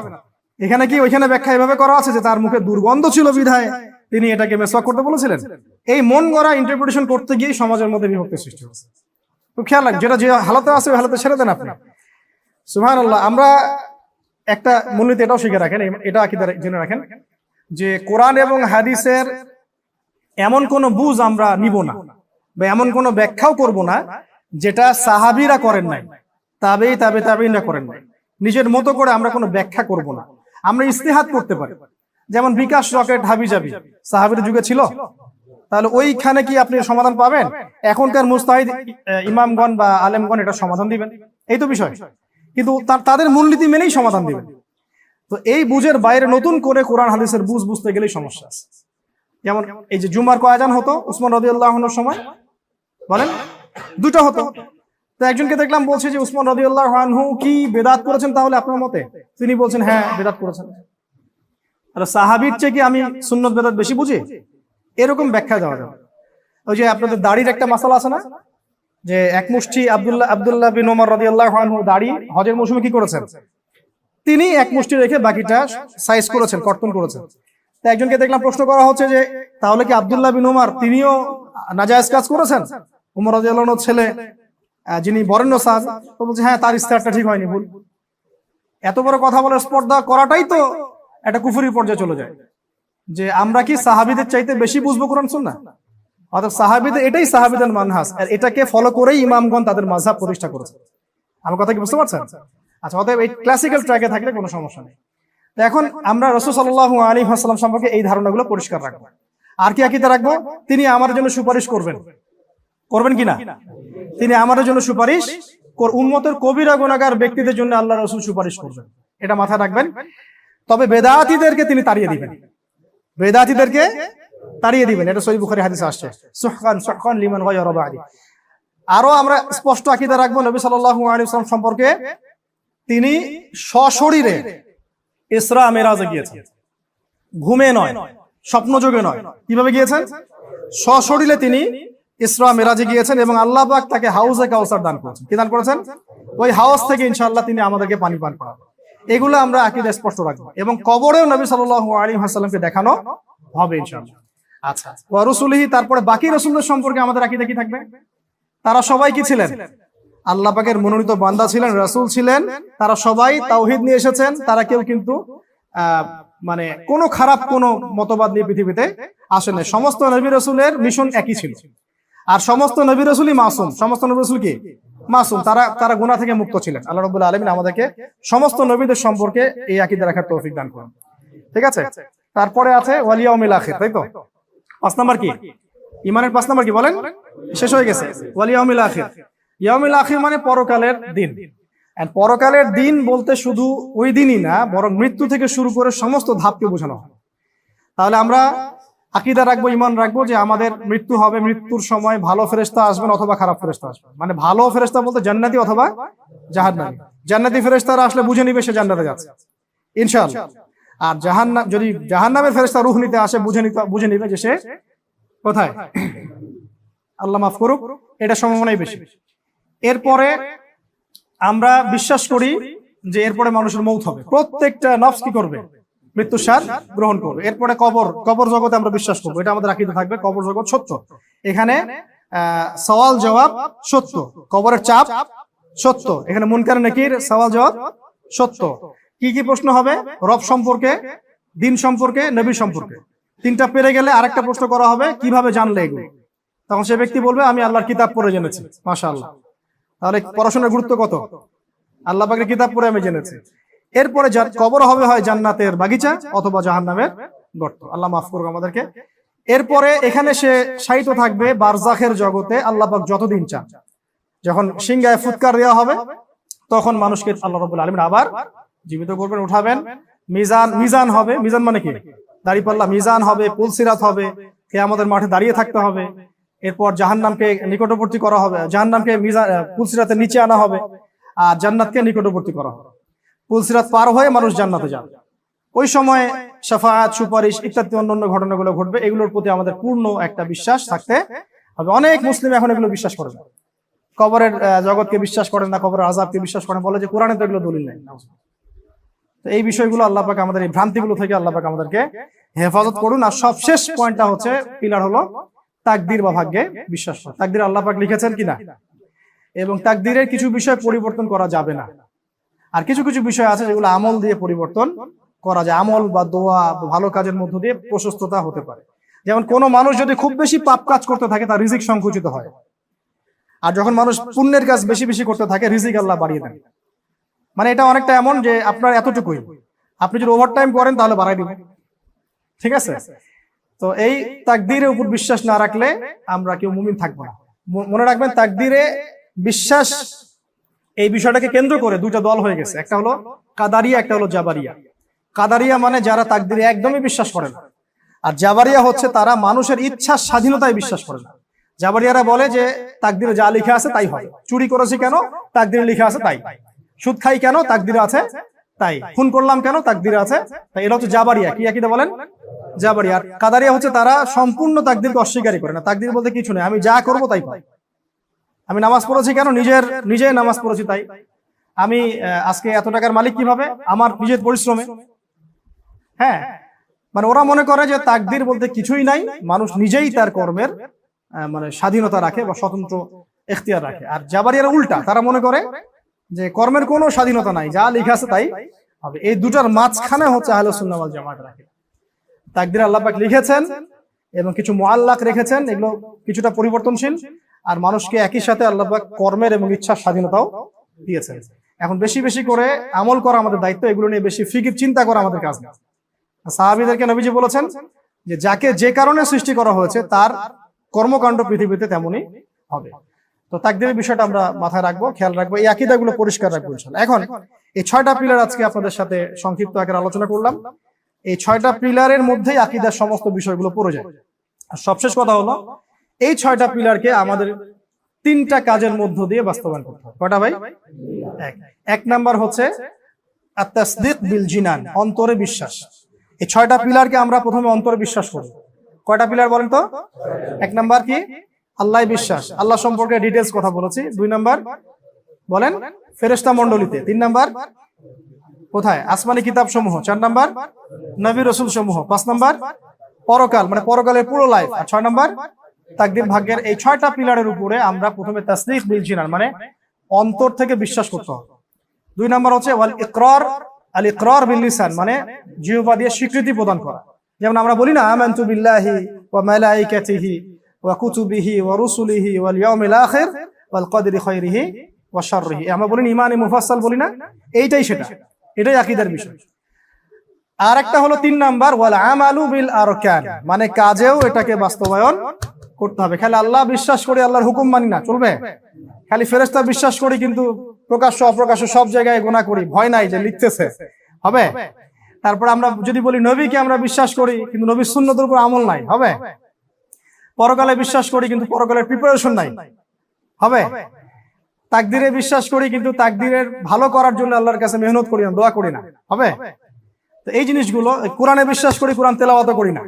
এখানে কি ওইখানে ব্যাখ্যা এভাবে করা আছে যে তার মুখে দুর্গন্ধ ছিল বিধায় তিনি এটাকে মেসওয়াক করতে বলেছিলেন? এই মন গড়া ইন্টারপ্রিটেশন করতে গিয়ে সমাজের মধ্যে বিভক্তি সৃষ্টি হচ্ছে। তো খেয়াল রাখ, যেটা যে হালাতে আছে ওই হালাতে ছেড়ে দেন আপনি। সুবহানাল্লাহ। আমরা একটা মূলনীতি এটাও শিখে রাখেন, এটা আকীদা জেনে রাখেন যে কোরআন এবং হাদিসের এমন কোন বুঝ আমরা নিব না, বা এমন কোন ব্যাখ্যাও করব না যেটা সাহাবীরা করেন নাই, তাবেঈনরা করেন নাই। নিজের মতো করে আমরা কোনো ব্যাখ্যা করব না। আমরা ইস্তিহাদ করতে পারি। যেমন বিকাশ রকেট হাবিজাবি সাহাবীর যুগে ছিল, তাহলে ওইখানে কি আপনি সমাধান পাবেন? এখনকার মুস্তাহিদ ইমামগণ বা আলেমগণ এটা সমাধান দিবেন, এই তো বিষয়। কিন্তু তাদের মূলনীতি মেনেই সমাধান দিবেন। তো এই বুঝের বাইরে নতুন করে কোরআন হাদিসের বুঝ বুঝতে গেলেই সমস্যা আছে। যেমন এই যে জুমার কয়জান হতো উসমান রাদিয়াল্লাহু আনহুর সময়, বলেন দুটো হতো। তো একজনকে দেখলাম বলছে যে উসমান রাদিয়াল্লাহু আনহু কি বেদাত করেছেন তাহলে আপনার মতে? তিনি বলছেন হ্যাঁ বেদাত করেছেন। আর সাহাবীর চেয়ে কি আমি সুন্নত বেদাত বেশি বুঝি? এরকম ব্যাখ্যা দেওয়া যাবে। ওই যে আপনাদের দাড়ির একটা মাসালা আছে না, যে এক মুষ্টি আব্দুল্লাহ বিন ওমর রাদিয়াল্লাহু আনহু দাড়ি হজের মৌসুমে কি করেছেন? তিনি এক মুষ্টি রেখে বাকিটা সাইজ করেছেন, কর্তন করেছেন। তো একজনকে দেখলাম প্রশ্ন করা হচ্ছে যে তাহলে কি আব্দুল্লাহ বিন উমর তিনিও নাজায়েজ কাজ করেছেন? উমর রাদিয়াল্লাহু আনহুর ছেলে, যিনি বরেণ্য সাহাবী, তো বলছে হ্যাঁ তার ইস্তেহারটা ঠিক হয়নি, ভুল। এত বড় কথা বলে স্পর্ধা করাটাই তো একটা কুফরির পর্যায়ে চলে যায়, যে আমরা কি সাহাবীদের চাইতে বেশি বুঝবো কোরআন সুন্নাহ? অর্থাৎ সাহাবীদের, এটাই সাহাবীদের মানহাজ, আর এটাকে ফলো করেই ইমামগণ তাদের মাযহাব প্রতিষ্ঠা করেছে। আমার কথা কি বুঝতে পারছেন? আচ্ছা, অতএব এই ক্লাসিক্যাল ট্র্যাকে থাকলে কোনো সমস্যা নেই। তো এখন আমরা রাসূল সাল্লাল্লাহু আলাইহি ওয়াসাল্লাম সম্পর্কে এই ধারণাগুলো পরিষ্কার রাখবো। আর কি আকীদা রাখবো? তিনি আমার জন্য সুপারিশ করবেন, করবেন কিনা? তিনি আমাদের জন্য সুপারিশ, উম্মতের কবিরা গুনাহগার ব্যক্তিদের জন্য আল্লাহ রাসূল সুপারিশ করবেন, এটা মাথায় রাখবেন। তবে বেদাতীদেরকে তিনি তাড়িয়ে দিবেন, বেদাতীদেরকে তাড়িয়ে দিবেন, এটা সহিহ বুখারী হাদিসে আসছে, সুহকান সুহকান লিমান গায়রা বাদি। আরো আমরা স্পষ্ট আকীদা রাখবো নবী সাল্লাল্লাহু আলাইহি ওয়াসাল্লাম সম্পর্কে, তিনি সশরীরে ইসরা মিরাজে গিয়েছেন, ঘুমে নয়, স্বপ্নযোগে নয়। কিভাবে গিয়েছেন? সশরীরে তিনি ইসরা মিরাজে গিয়েছেন, এবং আল্লাহ পাক তাকে হাউজে কাউসার দান করেছেন। কি দান করেছেন? ওই হাউস থেকে ইনশাআল্লাহ তিনি আমাদেরকে পানি পান করাবেন। এগুলো আমরা আকীদা স্পষ্ট রাখবো, এবং কবরেও নবী সাল্লাল্লাহু আলাইহি ওয়াসাল্লামকে দেখানো হবে ইনশাআল্লাহ। আচ্ছা, ওয়া রাসূলিহি, তারপরে বাকি রাসূলদের সম্পর্কে আমাদের আকীদা কি থাকবে? তারা সবাই কি ছিলেন? আল্লাহ পাকের মনোনীত বান্দা ছিলেন, রাসূল ছিলেন। তারা সবাই তাওহীদ নিয়ে এসেছেন। তারা কেউ কিন্তু মানে কোনো খারাপ কোনো মতবাদ নিয়ে পৃথিবীতে আসেন না। সমস্ত নবী রাসূলের মিশন একই ছিল, আর সমস্ত নবী রাসূলই মাসুম। সমস্ত নবী রাসূল কি মাসুম, তারা গুনাহ থেকে মুক্ত ছিলেন। আল্লাহ রাব্বুল আলামিন আমাদেরকে সমস্ত নবীদের সম্পর্কে এই আকীদা রাখার তৌফিক দান করুন। ঠিক আছে, তারপরে আছে ওয়াল ইয়াউমিল আখির, তাই তো? 5 নাম্বার কি? ঈমানের 5 নাম্বার কি বলেন? শেষ হয়ে গেছে। ওয়াল ইয়াউমিল আখির, ইয়াউমিল আখির মানে পরকালের দিন। এন্ড পরকালের দিন বলতে শুধু ওই দিনই না, বরং মৃত্যু থেকে শুরু করে সমস্ত ধাপকে বোঝানো হয়। তাহলে আমরা আকীদা রাখবো, ঈমান রাখবো যে আমাদের মৃত্যু হবে, মৃত্যুর সময় ভালো ফেরেশতা আসবেন অথবা খারাপ ফেরেশতা আসবেন। মানে ভালো ফেরেশতা বলতে জান্নাতি অথবা জাহান্নামী। জান্নাতি ফেরেশতারা আসলে বুঝে নিবে সে জান্নাতে যাচ্ছে ইনশাআল্লাহ। আর যদি জাহান্নামের ফেরেশতা রূহ নিতে আসে, বুঝে নিবে যে সে কোথায়, আল্লাহ মাফ করুক, এটা সম্ভাবনাই বেশি। এরপরে আমরা বিশ্বাস করি যে এরপরে মানুষের মৌত হবে, প্রত্যেকটা নফস কি করবে? মৃত্যুর স্বাদ গ্রহণ করবে। এরপরে কবর জগতে আমরা বিশ্বাস করবো, এটা আমাদের আকীদা থাকবে। কবর জগৎ সত্য, এখানে সওয়াল জবাব সত্য, কবরের চাপ সত্য, এখানে মুনকার নাকির সওয়াল জবাব সত্য। কি কি প্রশ্ন হবে? রব সম্পর্কে, দিন সম্পর্কে, নবী সম্পর্কে। 3টা পেরে গেলে আরেকটা প্রশ্ন করা হবে, কিভাবে জানলে এগুলো? তখন সে ব্যক্তি বলবে আমি আল্লাহর কিতাব পড়ে জেনেছি। মাশাআল্লাহ, তাহলে পড়াশোনার গুরুত্ব কত? আল্লাহ পাকের কিতাব পড়ে আমি জেনেছি। এরপরে কবর হবে হয় জান্নাতের বাগিচা অথবা জাহান্নামের গর্ত, আল্লাহ মাফ করুক আমাদেরকে। এরপরে এখানে সে শায়িত থাকবে বারজাখের জগতে, আল্লাহ পাক যতদিন চান। যখন সিংহায় ফুৎকার দেওয়া হবে, তখন মানুষকে আল্লাহ রাব্বুল আলামিন আবার জীবিত করবেন, উঠাবেন। মিজান হবে, মিজান মানে কি? দাঁড়িপাল্লা। মিজান হবে, পুলসিরাত হবে, কিয়ামতের মাঠে দাঁড়িয়ে থাকতে হবে। এরপর জাহান্নামকে নিকটবর্তী করা হবে, জাহান্নামকে পুলসিরাতের নিচে আনা হবে, আর জান্নাতকে নিকটবর্তী করা হবে। পুলসিরাত পার হয়ে মানুষ জান্নাতে যাবে। ওই সময় শাফাআত, সুপারিশ ইত্যাদি অন্যান্য ঘটনাগুলো ঘটবে। এগুলোর প্রতি আমাদের পূর্ণ একটা বিশ্বাস থাকতে হবে। অনেক মুসলিম এখন এগুলো বিশ্বাস করে না, কবরের জগৎকে বিশ্বাস করেন না, কবরের আযাবকে বিশ্বাস করেন, বলে যে কোরআনে তো এগুলো দলিল নেই। তো এই বিষয়গুলো আল্লাহ পাক আমাদের, এই ভ্রান্তিগুলো থেকে আল্লাহ পাক আমাদেরকে হেফাজত করুন। আর সবশেষ পয়েন্টটা হচ্ছে, পিলার হলো তাকদীর বা ভাগ্যে বিশ্বাস করা। তাকদীর আল্লাহ পাক লিখেছেন কিনা, এবং তাকদীরের কিছু বিষয় পরিবর্তন করা যাবে না। আর কিছু কিছু বিষয় আছে যেগুলো আমল দিয়ে পরিবর্তন করা যায়, আমল বা দোয়া বা ভালো কাজের মধ্য দিয়ে প্রশস্ততা হতে পারে। যেমন কোনো মানুষ যদি খুব বেশি পাপ কাজ করতে থাকে, তার রিজিক সংকুচিত হয়। আর যখন মানুষ পুণ্যের কাজ বেশি বেশি করতে থাকে, রিজিক আল্লাহ বাড়িয়ে দেন। মানে এটা অনেকটা এমন যে আপনার এতটুকুই, আপনি যদি ওভারটাইম করেন তাহলে বাড়াই দিবেন। ঠিক আছে? তো এই তাকদীরের উপর বিশ্বাস না রাখলে আমরা কেউ মুমিন থাকবো না। মনে রাখবেন, তাকদীরে বিশ্বাস এই বিষয়টাকে কেন্দ্র করে 2টা দল হয়ে গেছে, একটা হলো কাদারিয়া, একটা হলো জাবারিয়া। কাদারিয়া মানে যারা তাকদীরে একদমই বিশ্বাস করে না, আর জাবারিয়া হচ্ছে তারা মানুষের ইচ্ছার স্বাধীনতায় বিশ্বাস করে না। জাবারিয়ারা বলে যে তাকদীরে যা লেখা আছে তাই হয়, চুরি করেছি কেন, তাকদীরে লেখা আছে তাই, সুদ খাই কেন, তাকদীরে আছে তাই, খুন করলাম কেন, তাকদীরে আছে তাই। এটা হচ্ছে জাবারিয়া। কি আকীদা বলেন? জাবারিয়া। আর কাদারিয়া হচ্ছে তারা সম্পূর্ণ তাকদীরকে অস্বীকারই করে না। তাকদীর বলতে কিছু নেই, আমি যা করব তাই পাই। আমি নামাজ পড়েছি কেন, নিজে নামাজ পড়েছি তাই। আমি আজকে এত টাকার মালিক কিভাবে, আমার নিজের পরিশ্রমে। হ্যাঁ, মানে ওরা মনে করে যে তাকদির বলতে কিছুই নাই, মানুষ নিজেই তার কর্মের মানে স্বাধীনতা রাখে বা স্বতন্ত্র এখতিয়ার রাখে। আর জাবারিয়ারা উল্টা, তারা মনে করে যে কর্মের কোনো স্বাধীনতা নাই, যা লেখা আছে তাই হবে। এই দুটার মাঝখানে হচ্ছে আহলে সুন্নাহ ওয়াল জামাত রাখে। তাকদির আল্লাহ পাক লিখেছেন এবং কিছু মুআল্লাক রেখেছেন, এগুলো কিছুটা পরিবর্তনশীল, আর মানুষকে একই সাথে আল্লাহ পাক কর্মের এবং ইচ্ছার স্বাধীনতাও দিয়েছেন। এখন বেশি বেশি করে আমল করা আমাদের দায়িত্ব, এগুলো নিয়ে বেশি ফিকির চিন্তা করা আমাদের কাজ না। সাহাবীদেরকে নবীজি বলেছেন যে যাকে যে কারণে সৃষ্টি করা হয়েছে তার কর্মকাণ্ড পৃথিবীতে তেমনই হবে। তো তাকদীরের বিষয়টা আমরা মাথায় রাখবো, খেয়াল রাখবো, এই আকীদাগুলো পরিষ্কার রাখবো ইনশাআল্লাহ। এখন এই 6টা পিলার আজকে আপনাদের সাথে সংক্ষিপ্ত আকারে আলোচনা করলাম। এই 6টা পিলারের মধ্যেই আকীদার সমস্ত বিষয়গুলো পড়ে যায়। আর সবশেষ কথা হলো, এই 6টা পিলারকে আমাদের 3টা কাজের মধ্য দিয়ে বাস্তবায়ন করতে হবে। কয়টা ভাই? এক নাম্বার হচ্ছে আত-তাসদীক বিল জিনান, অন্তরে বিশ্বাস। এই 6টা পিলারকে আমরা প্রথমে অন্তরে বিশ্বাস করি। কয়টা পিলার বলেন তো? 1 নাম্বার কি? আল্লাহ বিশ্বাস, আল্লাহ সম্পর্কে ডিটেইলস কথা বলেছি। 2 নাম্বার বলেন ফেরেশতা মণ্ডলীতে। 3 নাম্বার কোথায়? আসমানি কিতাব সমূহ। 4 নাম্বার নবী রাসূল সমূহ। 5 নাম্বার পরকাল, মানে পরকালের পুরো লাইফ। আর 6 নাম্বার তাকদীর, ভাগ্যের। এই 6টা পিলারের উপরে আমরা প্রথমে তাসদীক বিল জিনান, মানে অন্তর থেকে বিশ্বাস করতে হবে। 2 নাম্বার হচ্ছে ওয়াল ইকরার, আল ইকরার বিল লিসান, মানে জিহ্বা দিয়ে স্বীকৃতি প্রদান করা। যেমন আমরা বলি না আমানতু বিল্লাহি ওয়া মালাইকাতিহি ওয়া কুতুবিহি ওয়া রুসুলিহি ওয়াল ইয়াউমিল আখির ওয়াল কদরি খায়রিহি ওয়া শাররিহি, আমরা বলি ঈমানে মুফাসসাল বলি না, এইটাই সেটা, এটাই আকীদার বিষয়। আর একটা হলো 3 নাম্বার ওয়াল আমালু বিল আরকান, মানে কাজেও এটাকে বাস্তবায়ন করতে হবে। খালি আল্লাহ বিশ্বাস করি, আল্লাহর হুকুম মানি না, চলবে? খালি ফেরেশতা বিশ্বাস করি কিন্তু প্রকাশ্য অপ্রকাশ্য সব জায়গায় গুনাহ করি, ভয় নাই যে লিখতেছে, হবে? তারপর আমরা যদি বলি নবীকে আমরা বিশ্বাস করি কিন্তু নবীর সুন্নতের উপর আমল নাই, হবে? পরকালে বিশ্বাস করি কিন্তু পরকালের প্রিপারেশন নাই, হবে? তাকদীরে বিশ্বাস করি কিন্তু তাকদীরের ভালো করার জন্য আল্লাহর কাছে মেহনত করি না, দোয়া করি না, হবে? তো এই জিনিসগুলো, কোরআনে বিশ্বাস করি, কোরআন তেলাওয়াত করি না।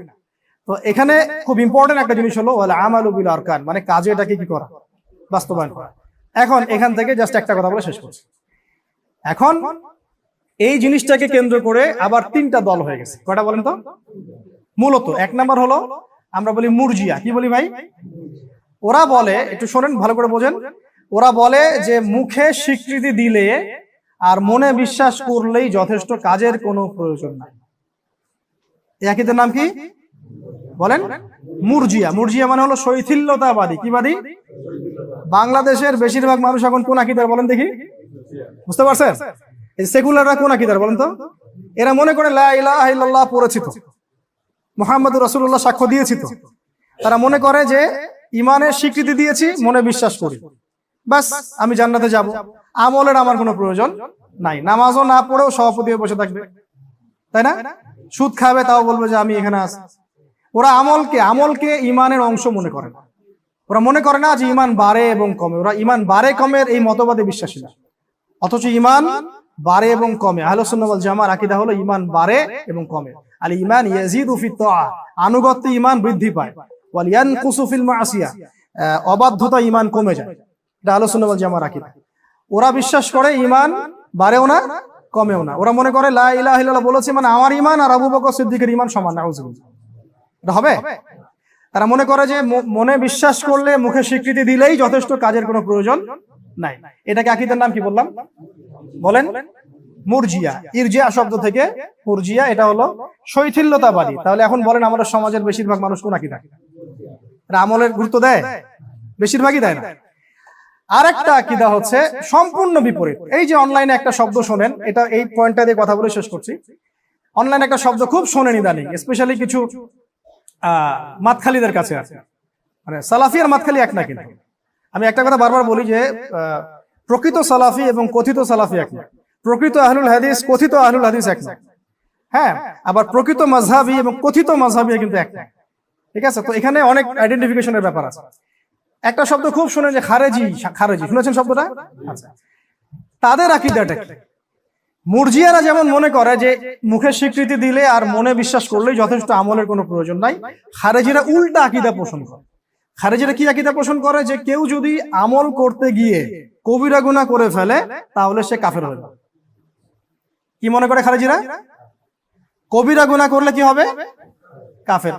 তো এখানে খুব ইম্পর্টেন্ট একটা জিনিস হলো ওয়াল আমালু বিল আরকান, মানে কাজে এটাকে কি করা? বাস্তবায়ন করা। এখন এখান থেকে জাস্ট একটা কথা বলে শেষ করছি। এখন এই জিনিসটাকে কেন্দ্র করে আবার 3টা দল হয়ে গেছে। কয়টা বলেন তো? মূলত 1 নাম্বার হলো আমরা বলি মুরজিয়া। কি বলি ভাই? ওরা বলে, একটু শোনেন ভালো করে বোঝেন, ওরা বলে যে মুখে স্বীকৃতি দিলে আর মনে বিশ্বাস করলেই যথেষ্ট, কাজের কোনো প্রয়োজন নাই। এই আকীদার নাম কি বলেন? মুরজিয়া। মুরজিয়া মানে হলো শৈথিল্যতাবাদী। কি বাদী? বাংলাদেশের বেশিরভাগ মানুষ এখন কোন আকীদার বলেন দেখি, বুঝতে পারছেন? এই সেকুলাররা কোন আকীদার বলেন তো? এরা মনে করে লা ইলাহা ইল্লাল্লাহ পড়েছি তো, মুহাম্মদুর রাসূলুল্লাহ সাক্ষ্য দিয়েছি তো। তারা মনে করে যে ঈমানের স্বীকৃতি দিয়েছি, মনে বিশ্বাস করি, বাস আমি জান্নাতে যাব, আমলের আমার কোনো প্রয়োজন নাই। নামাজও না পড়েও সভাপতি হয়ে বসে থাকবে, তাই না? সুদ খাবে তাও বলবে যে আমি এখানে আছি। ওরা আমলকে ঈমানের অংশ মনে করে না। ওরা মনে করে না যে ঈমান বাড়ে এবং কমে। ওরা ঈমান বাড়ে কমের এই মতবাদে বিশ্বাসী না, অথচ ঈমান বাড়ে এবং কমে। আহলে সুন্নাহ ওয়াল জামার আকীদা হলো ঈমান বাড়ে এবং কমে। আল ঈমান ইয়াজিদু ফিত তাআ, আনুগত্যে ঈমান বৃদ্ধি পায়, ওয়াল ইয়ানকুসু ফিল মাসিয়া, অবাধ্যতা ঈমান কমে যায়। এটা আহলে সুন্নাহ ওয়াল জামার আকীদা। ওরা বিশ্বাস করে ঈমান বাড়েও না কমেও না। ওরা মনে করে লা ইলাহা ইল্লাল্লাহ বলেছে মানে আমার ঈমান আর আবু বকর সিদ্দিকের ঈমান সমান। নাউযুবিল্লাহ, এটা হবে? তারা মনে করে যে মনে বিশ্বাস করলে, মুখে স্বীকৃতি দিলেই যথেষ্ট, কাজের কোনো প্রয়োজন নাই। এটাকে আকীদার নাম কি বললাম বলেন? মুরজিয়া। ইরজিয়া শব্দ থেকে মুরজিয়া, এটা হলো শৈথিল্যতাবাদী। তাহলে এখন বলেন আমাদের সমাজের বেশিরভাগ মানুষ কোন আকীদা? এরা আমলের গুরুত্ব দেয়? বেশিরভাগই দেয় না। আরেকটা আকীদা হচ্ছে সম্পূর্ণ বিপরীত। এই যে অনলাইনে একটা শব্দ শোনেন, এটা এই পয়েন্টটা দিয়ে কথা বলে শেষ করছি। অনলাইনে একটা শব্দ খুব শোনেন ইদানিং, স্পেশালি কিছু মাতখালীদের কাছে আছে, মানে সালাফি আর মাতখালী এক না। কিন্তু আমি একটা কথা বারবার বলি যে প্রকৃত সালাফি এবং কথিত সালাফি এক না, প্রকৃত আহলুল হাদিস কথিত আহলুল হাদিস এক না, হ্যাঁ, আবার প্রকৃত মাযহাবী এবং কথিত মাযহাবী কিন্তু এক না, ঠিক আছে? তো এখানে অনেক আইডেন্টিফিকেশনের ব্যাপার আছে। একটা শব্দ খুব শুনেন যে খারেজি, খারেজি শুনেছেন শব্দটা? আচ্ছা, তাদের আকীদাটা কি? মুরজিয়ারা যেমন মনে করে যে মুখে স্বীকৃতি দিলে আর মনে বিশ্বাস করলেই যথেষ্ট, আমলের কোনো প্রয়োজন নাই, খারেজিরা উল্টা আকীদা পোষণ করে। খারেজিরা কি আকীদা পোষণ করে? যে কেউ যদি আমল করতে গিয়ে কবিরা গুনাহ করে ফেলে তাহলে সে কাফের হয়ে যাবে। কি মনে করে খারেজিরা? কবিরা গুনাহ করলে কি হবে? কাফের।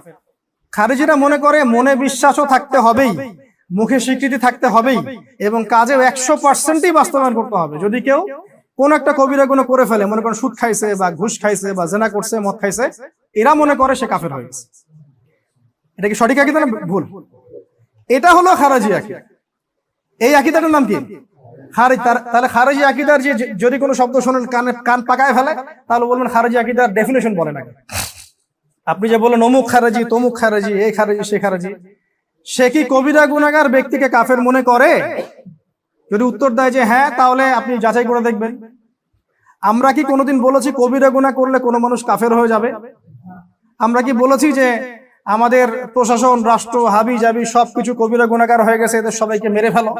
খারিজিরা মনে করে মনে বিশ্বাসও থাকতে হবেই, মুখে স্বীকৃতি থাকতে হবেই, এবং কাজেও 100%ই বাস্তবায়ন করতে হবে। যদি কেউ কোন একটা কবিরা গুনাহ করে ফেলে, মনে করেন সুদ খাইছে বা ঘুষ খাইছে বা জেনা করছে, মদ খাইছে, এরা মনে করে সে কাফের হয়ে গেছে। এটা কি সঠিক আকীদা না ভুল? এটা হলো খারিজি আকীদা। এই আকীদাটার নাম কি? খারিজ। তাহলে খারিজি আকীদার যে যদি কোনো শব্দ শোনেন কান পাকায় ফেলে, তাহলে বলবেন খারিজি আকীদার ডেফিনেশন বলেন আগে। আপনি যে বলেন অমুক খারিজি, তমুক খারিজি, এই খারিজি, সে খারিজি, সে কি কবিরা গুনাহগার ব্যক্তিকে কাফের মনে করে? যদি উত্তর দেয় যে হ্যাঁ, তাহলে আপনি যাচাই করে দেখবেন। আমরা কি কোনোদিন বলেছি কবিরা গুনাহ করলে কোনো মানুষ কাফের হয়ে যাবে? আমরা কি বলেছি যে আমাদের প্রশাসন, রাষ্ট্র, হাবি জাবি সবকিছু কবিরা গুনাহগার হয়ে গেছে, এদের সবাইকে মেরে ফেলো?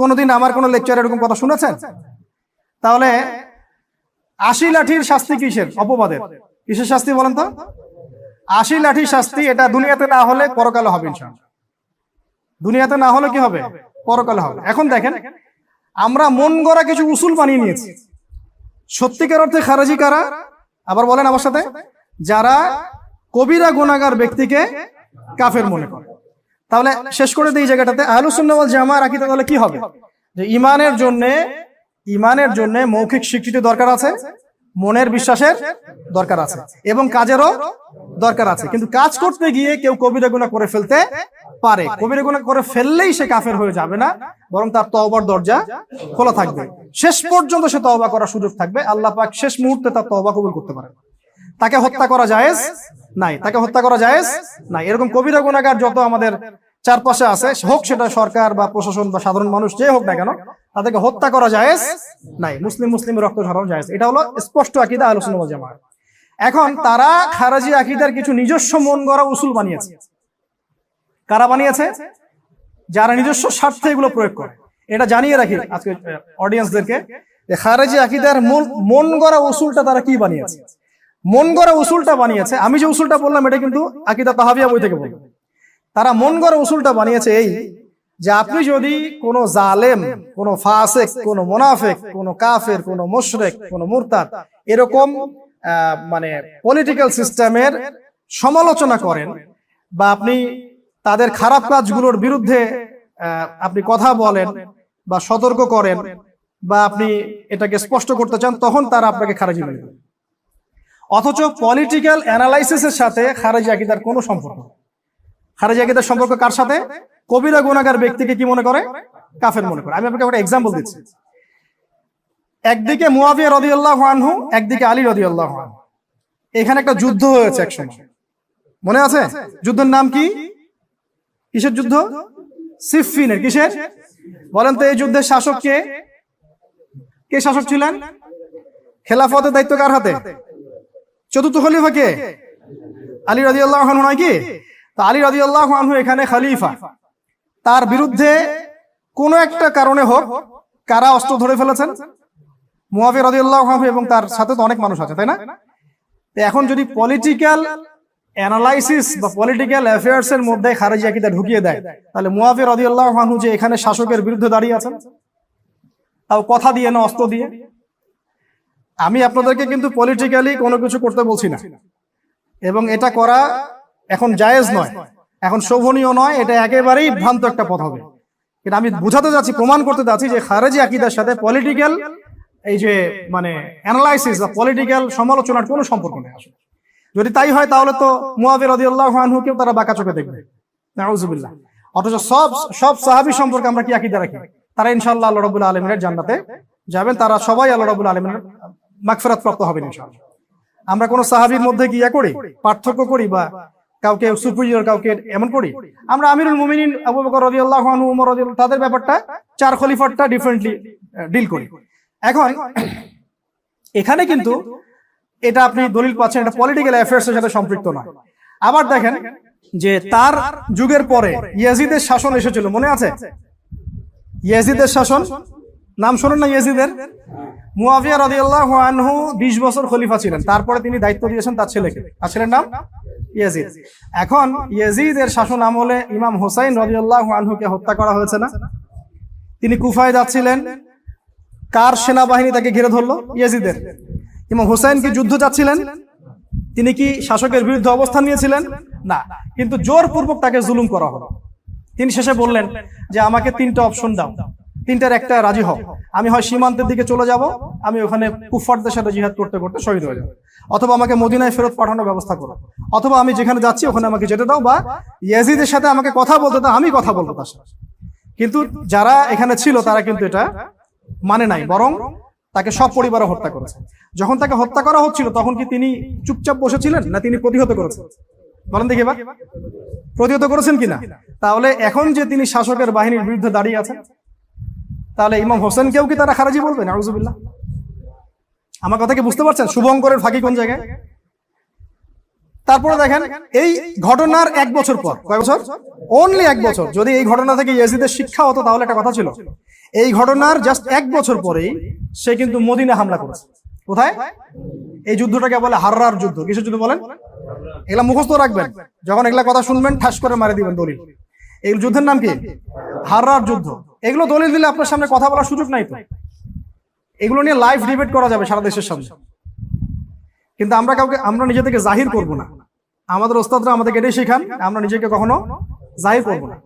কোনোদিন আমার কোনো লেকচারে এরকম কথা শুনেছেন? তাহলে 80 লাঠির শাস্তি কিসের? অপবাদের। কিসের শাস্তি বলেন তো? 80 লাঠির শাস্তি। এটা দুনিয়াতে না হলে পরকালে হবে ইনশাআল্লাহ। দুনিয়াতে না হলে কি হবে? পরকালে হবে। এখন দেখেন, আমরা মন গড়া কিছু উসুল বানিয়ে নিয়েছি। সত্যিকার অর্থে খারিজি কারা? আবার বলেন আমার সাথে। যারা কবিরা গুনাহগার ব্যক্তিকে কাফের মনে করে। তাহলে শেষ করে দিই জায়গাটাতে, আহলুস সুন্নাহ ওয়াল জামাআর আকীদা তাহলে কি হবে? যে ইমানের জন্য মৌখিক স্বীকৃতি দরকার আছে, মনের বিশ্বাসের দরকার আছে, এবং কাজেরও দরকার আছে। কিন্তু কাজ করতে গিয়ে কেউ কবিরা গুনাহ করে ফেলতে পারে। কবিরা গুনাহ করে ফেললেই সে কাফের হয়ে যাবে না, বরং তার তওবার দরজা খোলা থাকবে। শেষ পর্যন্ত সে তওবা করার সুযোগ থাকবে। আল্লাহ পাক শেষ মুহূর্তে তার তওবা কবুল করতে পারে। তাকে হত্যা করা জায়েজ নাই, তাকে হত্যা করা জায়েজ নাই। এরকম কবিরা গুনাহগার যত আমাদের চারপাশে আছে, হোক সেটা সরকার বা প্রশাসন বা সাধারণ মানুষ, যে হোক না কেন, তাদেরকে হত্যা করা জায়েজ নাই। মুসলিমের রক্ত ঝরানো জায়েজ। এটা হলো স্পষ্ট আকীদা আহলুস সুন্নাহ ওয়াল জামাআহ। এখন তারা খারিজি আকীদার কিছু নিজস্ব মন গড়া উসুল বানিয়েছে। কারা বানিয়েছে? যারা নিজস্ব স্বার্থে এগুলো প্রয়োগ করে। এটা জানিয়ে রাখি আজকে অডিয়েন্সদেরকে, যে খারিজি আকীদার মন গড়া উসুলটা তারা কি বানিয়েছে। মন গড়া উসুলটা বানিয়েছে, আমি যে উসুলটা বললাম এটা কিন্তু আকীদা তাহাবিয়া বই থেকে বললাম। তারা মন গড়া উসুলটা বানিয়েছে এই, যে আপনি যদি কোনো জালেম, কোনো ফাসিক, কোনো মুনাফিক, কোনো কাফের, কোনো মুশরিক, কোনো মুরতাদ, এরকম মানে পলিটিক্যাল সিস্টেমের সমালোচনা করেন, বা আপনি তাদের খারাপ কাজগুলোর বিরুদ্ধে আপনি কথা বলেন বা সতর্ক করেন, বা আপনি এটাকে স্পষ্ট করতে চান, তখন তারা আপনাকে খারিজি মনে করে। অথচ পলিটিক্যাল অ্যানালাইসিসের সাথে খারিজি আকীদার কোনো সম্পর্ক নেই। খারিজি আকীদার সম্পর্ক কার সাথে? কবিরা গুনাহগার ব্যক্তিকে কি মনে করে? কাফের মনে করে। আমি আপনাকে একটা এক্সাম্পল দিচ্ছি। একদিকে মুয়াবিয়া রাদিয়াল্লাহু আনহু, একদিকে আলী রাদিয়াল্লাহু আনহু। এখানে একটা যুদ্ধ হয়েছে একসময়, মনে আছে? যুদ্ধের নাম কি? কিসের যুদ্ধ? সিফফিনের। কিসের বলেন তো? এই যুদ্ধের শাসক কে? কে শাসক ছিলেন? খেলাফতের দায়িত্ব কার হাতে? চতুর্থ খলিফা কে? আলী রাদিয়াল্লাহু আনহু নয় কি? তো আলী রাদিয়াল্লাহু আনহু এখানে খলিফা। তার বিরুদ্ধে কোন একটা কারণে হোক, কারা অস্ত্র ধরে ফেলেছেন? মুয়াবিয়া রাদিয়াল্লাহু আনহু, এবং তার সাথে তো অনেক মানুষ আছে, তাই না? এখন যদি পলিটিক্যাল অ্যানালাইসিস বা পলিটিক্যাল অ্যাফেয়ার্স এর মধ্যে খারিজি আকীদা ঢুকিয়ে দেয়, তাহলে মুয়াবিয়া রাদিয়াল্লাহু আনহু যে এখানে শাসকের বিরুদ্ধে দাঁড়িয়ে আছেন, তাও কথা দিয়ে না, অস্ত্র দিয়ে। আমি আপনাদেরকে কিন্তু পলিটিক্যালি কোনো কিছু করতে বলছি না, এবং এটা করা এখন জায়েজ নয়, এখন শোভনীয় নয়। এটা একেবারেই ভ্রান্ত একটা পথ হবে। কিন্তু আমি বুঝাতে যাচ্ছি, প্রমাণ করতে যাচ্ছি যে খারিজি আকীদার সাথে পলিটিক্যাল এই যে মানে অ্যানালাইসিস বা পলিটিক্যাল সমালোচনার কোনো সম্পর্ক নেই। যদি তাই হয়, তাহলে তো মুয়াবিয়া রাদিয়াল্লাহু আনহুকেও তারা বাঁকা চোখে দেখবে। নাউযুবিল্লাহ। অথচ সব সাহাবী সম্পর্কে আমরা কি আকীদা রাখি? তারা ইনশাআল্লাহ আল্লাহ রাব্বুল আলামিনের জান্নাতে যাবেন, তারা সবাই আল্লাহ রাব্বুল আলামিনের মাগফিরাত প্রাপ্ত হবেন ইনশাআল্লাহ। আমরা কোন সাহাবীর মধ্যে কি করি? পার্থক্য করি, বা কাউকে সুপিরিয়র কাউকে এমন করি? আমরা আমিরুল মুমিনিন আবু বকর রাদিয়াল্লাহু আনহু, ওমর রাদিয়াল্লাহু, তাদের ব্যাপারটা, চার খলিফারটা ডিফারেন্টলি ডিল করি। এখন এখানে কিন্তু এটা আপনি দলিল পাচ্ছেন, এটা পলিটিক্যাল অ্যাফেয়ার্স এর সাথে সম্পৃক্ত নয়। আবার দেখেন যে তার যুগের পরে ইয়াজিদের শাসন এসেছিল, মনে আছে? ইয়াজিদের শাসন, নাম শোনেন না ইয়াজিদের? মুয়াবিয়া রাদিয়াল্লাহু আনহু 20 বছর খলিফা ছিলেন, তারপরে তিনি দায়িত্ব দিয়েছেন তার ছেলেকে। তার ছেলের নাম ইয়াজিদ। এখন ইয়াজিদের শাসন আমলে ইমাম হুসাইন রাদিয়াল্লাহু আনহুকে হত্যা করা হয়েছে না? তিনি কুফায় যাচ্ছিলেন, কার সেনাবাহিনী তাকে ঘিরে ধরলো? ইয়াজিদের। ইমাম হুসাইন কি যুদ্ধ যাচ্ছিলেন? তিনি কি শাসকের বিরুদ্ধে অবস্থান নিয়েছিলেন? না, কিন্তু জোরপূর্বক তাকে জুলুম করা হলো। তিনি শেষে বললেন যে আমাকে 3টা অপশন দাও, 3টার একটা রাজি হও। আমি হয় সীমান্তের দিকে চলে যাব, আমি ওখানে কুফফারদের সাথে জিহাদ করতে করতে শহীদ হয়ে যাব, অথবা আমাকে মদিনায় ফেরত পাঠানোর ব্যবস্থা করো, অথবা আমি যেখানে যাচ্ছি ওখানে আমাকে যেতে দাও, বা ইয়াজিদের সাথে আমাকে কথা বলতে দাও, আমি কথা বলবো তার সাথে। কিন্তু যারা এখানে ছিল তারা কিন্তু এটা মানে নাই, বরং তাকে সব পরিবারে হত্যা করেছে। যখন তাকে হত্যা করা হচ্ছিল তখন কি তিনি চুপচাপ বসেছিলেন, না তিনি প্রতিহত করেছেন? বলেন দেখি এবার, প্রতিহত করেছেন কিনা? তাহলে এখন যে তিনি শাসকের বাহিনীর বিরুদ্ধে দাঁড়িয়ে আছেন, তাহলে ইমাম হোসেনকেও কি তারা খারাজি বলবে? নাউজুবিল্লাহ। আমার কথা কি বুঝতে পারছেন? শুভঙ্করের ফাঁকি কোন জায়গায়? তারপরে দেখেন, এই ঘটনার 1 বছর পর, কয় বছর? অনলি 1 বছর। যদি এই ঘটনা থেকে ইয়াজিদের শিক্ষা হতো তাহলে একটা কথা ছিল, এই ঘটনার জাস্ট 1 বছর পরেই সে কিন্তু মদিনা হামলা করেছে। কোথায়? এই যুদ্ধটাকে বলে হাররার যুদ্ধ। কিসের যুদ্ধ বলেন? এগুলা মুখস্থ রাখবেন, যখন এগুলা কথা শুনবেন ঠাস করে মারে দিবেন দলিল। এই যুদ্ধের নাম কি? হাররার যুদ্ধ। এগুলো দলিল দিলে আপনার সামনে কথা বলার সুযোগ নাই তো। এগুলো নিয়ে লাইভ ডিবেট করা যাবে সারা দেশের সামনে, কিন্তু আমরা নিজেদেরকে জাহির করব না। আমাদের ওস্তাদরা আমাদেরকে এটাই শেখান, আমরা নিজেকে কখনো জাহির করব না।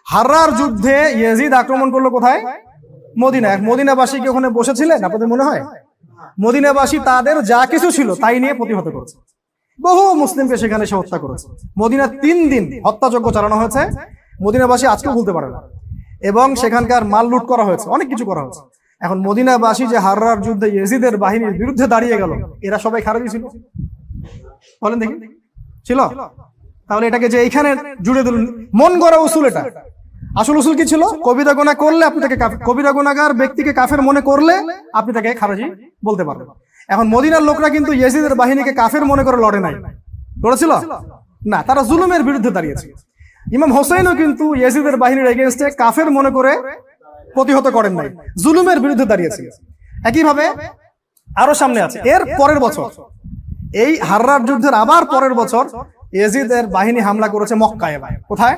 হাররার যুদ্ধে ইয়াজিদ আক্রমণ করলো কোথায়? মদিনায়। মদিনাবাসী কি ওখানে বসেছিলেন আপনাদের মনে হয়? মদিনাবাসী তাদের যা কিছু ছিল তাই নিয়ে প্রতিহত করেছে। বহু মুসলিমকে সেখানে সে হত্যা করেছে। মদিনা 3 দিন হত্যাযজ্ঞ চালানো হয়েছে, মদিনাবাসী আজকেও ভুলতে পারে না। এবং সেখানকার মাল লুট করা হয়েছে, অনেক কিছু করা হয়েছে। এখন মদিনাবাসী যে হাররার যুদ্ধে ইয়াজিদের বাহিনীর বিরুদ্ধে দাঁড়িয়ে গেল, এরা সবাই খারাজি ছিল? বলেন দেখি, ছিল? তাহলে এটাকে যে এইখানে জুড়ে দিল, মন গড়া উসুল। এটা আসল উসুল কি ছিল? কবিরা গুনাহ করলে আপনি তাকে কবিরা গুনাহগার ব্যক্তিকে কাফের মনে করলে আপনি তাকে খারাজি বলতে পারবেন। এখন মদিনার লোকরা কিন্তু ইয়াজিদের বাহিনীকে কাফের মনে করে লড়ে নাই, লড়েছিল না, তারা জুলুমের বিরুদ্ধে দাঁড়িয়েছে। ইমাম হোসেনও কিন্তু ইয়াজিদের বাহিনীর এগেইনস্টে কাফের মনে করে প্রতিহত করেন নাই, জুলুমের বিরুদ্ধে দাঁড়িয়েছে। একইভাবে আরো সামনে আছে, এর পরের বছর, এই হাররার যুদ্ধের আবার পরের বছর ইয়াজিদের বাহিনী হামলা করেছে মক্কায়। কোথায়?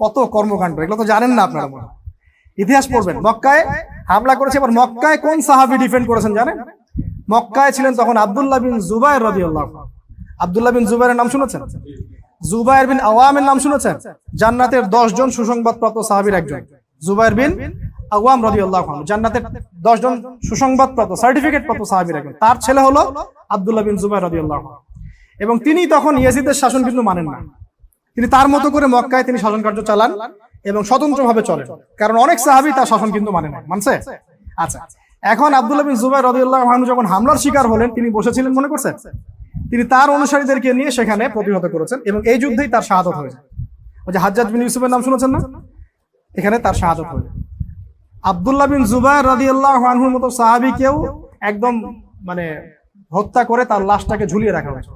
কত কর্মকাণ্ড, এগুলো তো জানেন না আপনারা, মনে ইতিহাস পড়বেন। মক্কায় হামলা করেছে। এবার মক্কায় কোন সাহাবী ডিফেন্ড করেছেন জানেন? মক্কায় ছিলেন তখন আব্দুল্লাহ বিন জুবায়ের রাদিয়াল্লাহু আনহু। আব্দুল্লাহ বিন জুবায়েরের নাম শুনেছেন? জুবায়ের বিন আওয়ামের নাম শুনেছেন? জান্নাতের 10 জন সুসংবাদপ্রাপ্ত সাহাবীর একজন জুবায়ের বিন আওয়াম রাদিয়াল্লাহু আনহু, জান্নাতের 10 জন সুসংবাদপ্রাপ্ত সার্টিফিকেট প্রাপ্ত সাহাবীর একজন। তার ছেলে হলো আব্দুল্লাহ বিন জুবায়ের রাদিয়াল্লাহু আনহু। এবং তিনি তখন ইয়াজিদের শাসন কিন্তু মানেন না, তিনি তার মতো করে মক্কায় তিনি শাসন কার্য চালান এবং স্বতন্ত্রভাবে চলেন, কারণ অনেক সাহাবী তার শাসন কিন্তু মানে না, মানছে? আচ্ছা, এখন আব্দুল্লাহ বিন জুবায়ের রাদিয়াল্লাহু আনহু যখন হামলার শিকার হলেন, তিনি বসেছিলেন মনে করছেন? তিনি তার অনুসারীদেরকে নিয়ে সেখানে প্রতিহত করেছেন এবং এই যুদ্ধেই তার শাহাদাত হয়েছে। ওই যে হাজ্জাজ বিন ইউসুফের নাম শুনেছেন না? এখানে তার শাহাদাত হয়েছে। আব্দুল্লাহ বিন জুবায়ের রাদিয়াল্লাহু আনহুর মতো সাহাবীকেও একদম মানে হত্যা করে তার লাশটাকে ঝুলিয়ে রাখা হয়েছে।